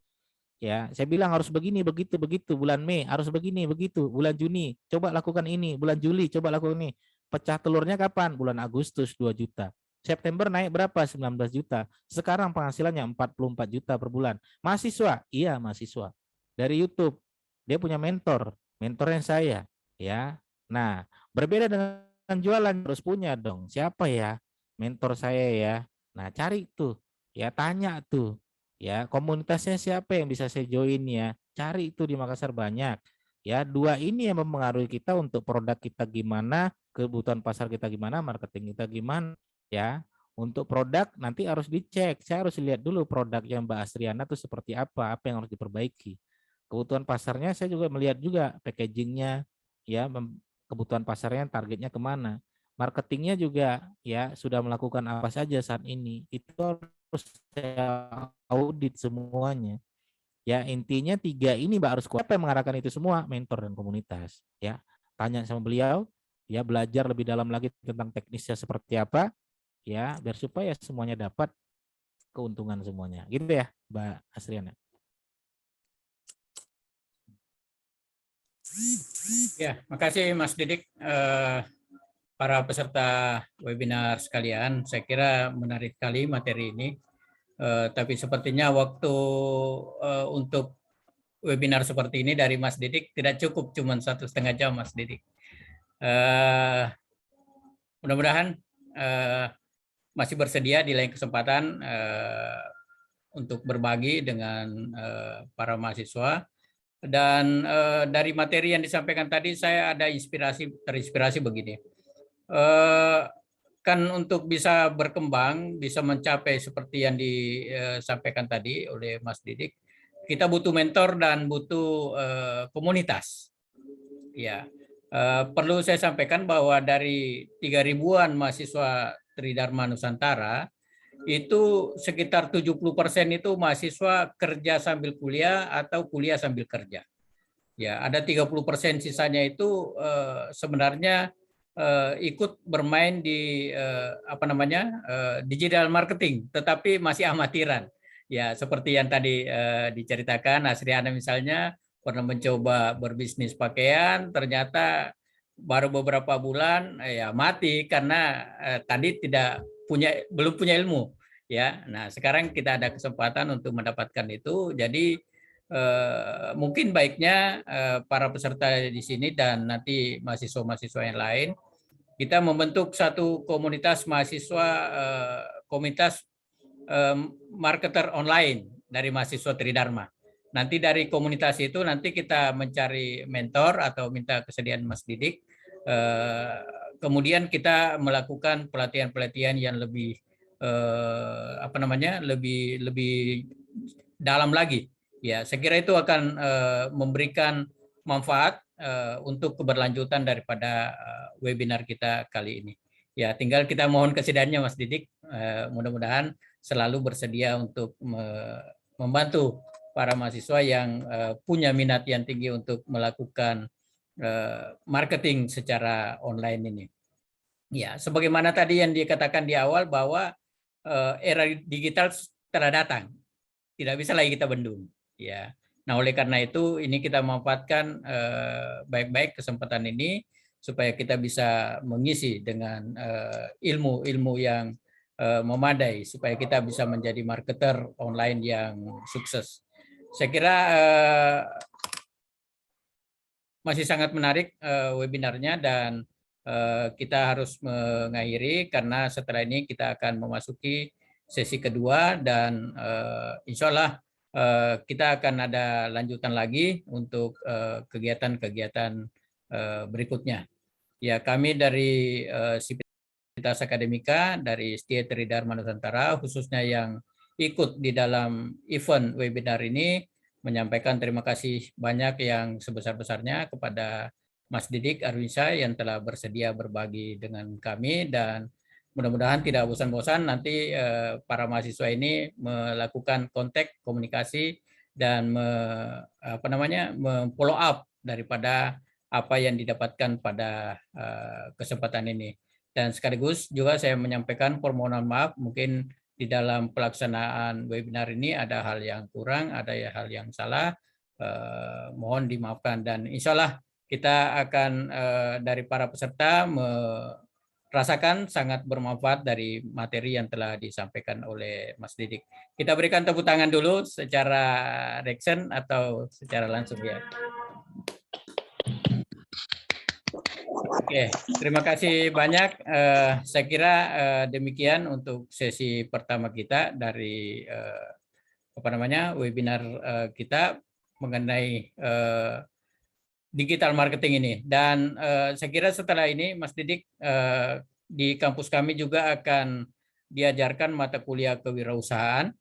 Ya, saya bilang harus begini, begitu, begitu. Bulan Mei harus begini, begitu. Bulan Juni coba lakukan ini. Bulan Juli coba lakukan ini. Pecah telurnya kapan? Bulan Agustus 2 juta. September naik berapa? 19 juta. Sekarang penghasilannya 44 juta per bulan. Mahasiswa? Iya, mahasiswa. Dari YouTube. Dia punya mentor. Mentornya saya. Ya. Nah, berbeda dengan jualan harus punya dong. Siapa ya? Mentor saya ya. Nah, cari tuh. Ya, tanya tuh. Ya, komunitasnya siapa yang bisa saya join ya? Cari itu di Makassar banyak. Ya, dua ini yang mempengaruhi kita untuk produk kita gimana, kebutuhan pasar kita gimana, marketing kita gimana, ya. Untuk produk nanti harus dicek. Saya harus lihat dulu produk yang Mbak Astriana itu seperti apa yang harus diperbaiki. Kebutuhan pasarnya saya juga melihat juga packagingnya, ya, kebutuhan pasarnya targetnya kemana. Marketingnya juga ya sudah melakukan apa saja saat ini. Itu harus saya audit semuanya. Ya intinya 3 ini Mbak harus kuat. Siapa yang mengarahkan itu semua? Mentor dan komunitas. Ya tanya sama beliau. Ya belajar lebih dalam lagi tentang teknisnya seperti apa. Ya biar supaya semuanya dapat keuntungan semuanya. Gitu ya Mbak Astriana. Ya, makasih Mas Didik. Para peserta webinar sekalian, saya kira menarik sekali materi ini. Tapi sepertinya waktu untuk webinar seperti ini dari Mas Didik tidak cukup, cuma 1,5 jam Mas Didik. Mudah-mudahan masih bersedia di lain kesempatan untuk berbagi dengan para mahasiswa. Dan dari materi yang disampaikan tadi saya ada terinspirasi begini. Kan untuk bisa berkembang, bisa mencapai seperti yang disampaikan tadi oleh Mas Didik, kita butuh mentor dan butuh komunitas. Ya, perlu saya sampaikan bahwa dari 3.000-an mahasiswa Tridharma Nusantara, itu sekitar 70% itu mahasiswa kerja sambil kuliah atau kuliah sambil kerja. Ya, ada 30% sisanya itu sebenarnya ikut bermain di digital marketing, tetapi masih amatiran. Ya, seperti yang tadi diceritakan Astriana misalnya pernah mencoba berbisnis pakaian, ternyata baru beberapa bulan ya mati karena tadi belum punya ilmu. Ya, nah sekarang kita ada kesempatan untuk mendapatkan itu. Jadi mungkin baiknya para peserta di sini dan nanti mahasiswa-mahasiswa yang lain, kita membentuk satu komunitas mahasiswa, komunitas marketer online dari mahasiswa Tridharma. Nanti dari komunitas itu nanti kita mencari mentor atau minta kesediaan Mas Didik. Kemudian kita melakukan pelatihan-pelatihan yang lebih lebih dalam lagi. Ya, saya kira itu akan memberikan manfaat untuk keberlanjutan daripada webinar kita kali ini. Ya, tinggal kita mohon kesediaannya Mas Didik. Mudah-mudahan selalu bersedia untuk membantu para mahasiswa yang punya minat yang tinggi untuk melakukan marketing secara online ini. Ya, sebagaimana tadi yang dikatakan di awal bahwa era digital telah datang, tidak bisa lagi kita bendung. Ya, nah oleh karena itu ini kita memanfaatkan baik-baik kesempatan ini supaya kita bisa mengisi dengan ilmu-ilmu yang memadai supaya kita bisa menjadi marketer online yang sukses. Saya kira masih sangat menarik webinarnya dan kita harus mengakhiri karena setelah ini kita akan memasuki sesi kedua dan insya Allah kita akan ada lanjutan lagi untuk kegiatan-kegiatan berikutnya. Ya, kami dari Sivitas Akademika dari STIE Tridharma Nusantara khususnya yang ikut di dalam event webinar ini menyampaikan terima kasih banyak yang sebesar-besarnya kepada Mas Didik Arwinsyah yang telah bersedia berbagi dengan kami dan mudah-mudahan tidak bosan-bosan nanti para mahasiswa ini melakukan kontak komunikasi dan follow up daripada apa yang didapatkan pada kesempatan ini. Dan sekaligus juga saya menyampaikan permohonan maaf mungkin di dalam pelaksanaan webinar ini ada hal yang kurang, ada hal yang salah, mohon dimaafkan. Dan insya Allah kita akan dari para peserta merasakan sangat bermanfaat dari materi yang telah disampaikan oleh Mas Didik. Kita berikan tepuk tangan dulu secara reaction atau secara langsung ya. Oke, terima kasih banyak. Saya kira demikian untuk sesi pertama kita dari webinar kita mengenai digital marketing ini. Dan saya kira setelah ini Mas Didik di kampus kami juga akan diajarkan mata kuliah kewirausahaan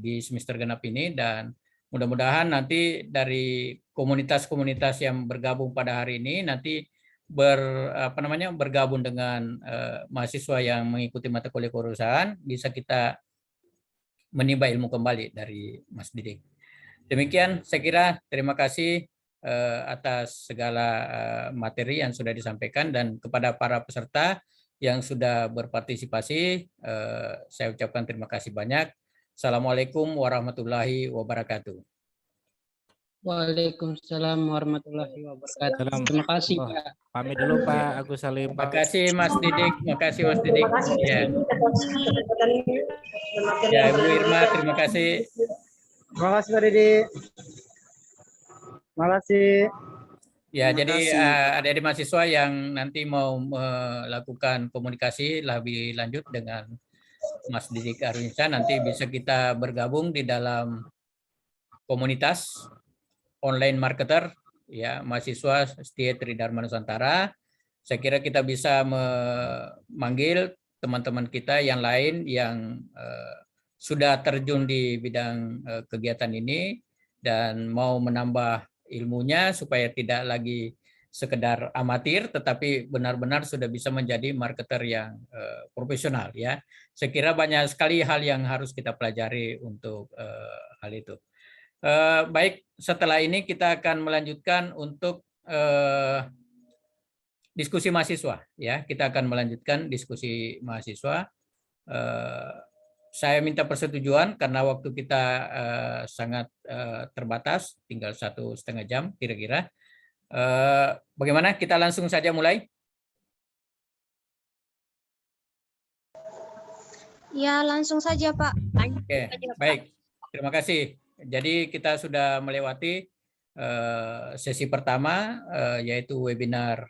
di semester genap ini, dan mudah-mudahan nanti dari komunitas-komunitas yang bergabung pada hari ini nanti bergabung dengan mahasiswa yang mengikuti mata kuliah kewirausahaan, bisa kita menimba ilmu kembali dari Mas Didik. Demikian saya kira, terima kasih atas segala materi yang sudah disampaikan, dan kepada para peserta yang sudah berpartisipasi saya ucapkan terima kasih banyak. Assalamualaikum warahmatullahi wabarakatuh. Waalaikumsalam warahmatullahi wabarakatuh. Terima kasih Pak. Pamit dulu Pak Agus Salim. Terima kasih Mas Didik. Terima kasih Mas Didik. Ya, Ibu Irma, terima kasih. Terima kasih Pak Didik. Terima kasih. Ya, jadi adik-adik mahasiswa yang nanti mau melakukan komunikasi lebih lanjut dengan Mas Didik Arwinsyah, nanti bisa kita bergabung di dalam komunitas online marketer ya, mahasiswa Setia Tridharma Nusantara. Saya kira kita bisa memanggil teman-teman kita yang lain yang sudah terjun di bidang kegiatan ini dan mau menambah ilmunya supaya tidak lagi sekedar amatir, tetapi benar-benar sudah bisa menjadi marketer yang profesional ya. Saya kira banyak sekali hal yang harus kita pelajari untuk hal itu. Baik, setelah ini kita akan melanjutkan untuk diskusi mahasiswa ya. Kita akan melanjutkan diskusi mahasiswa. Saya minta persetujuan karena waktu kita sangat terbatas, tinggal 1,5 jam kira-kira. Bagaimana, kita langsung saja mulai? Ya, langsung saja Pak. Oke, baik. Terima kasih. Jadi kita sudah melewati sesi pertama, yaitu webinar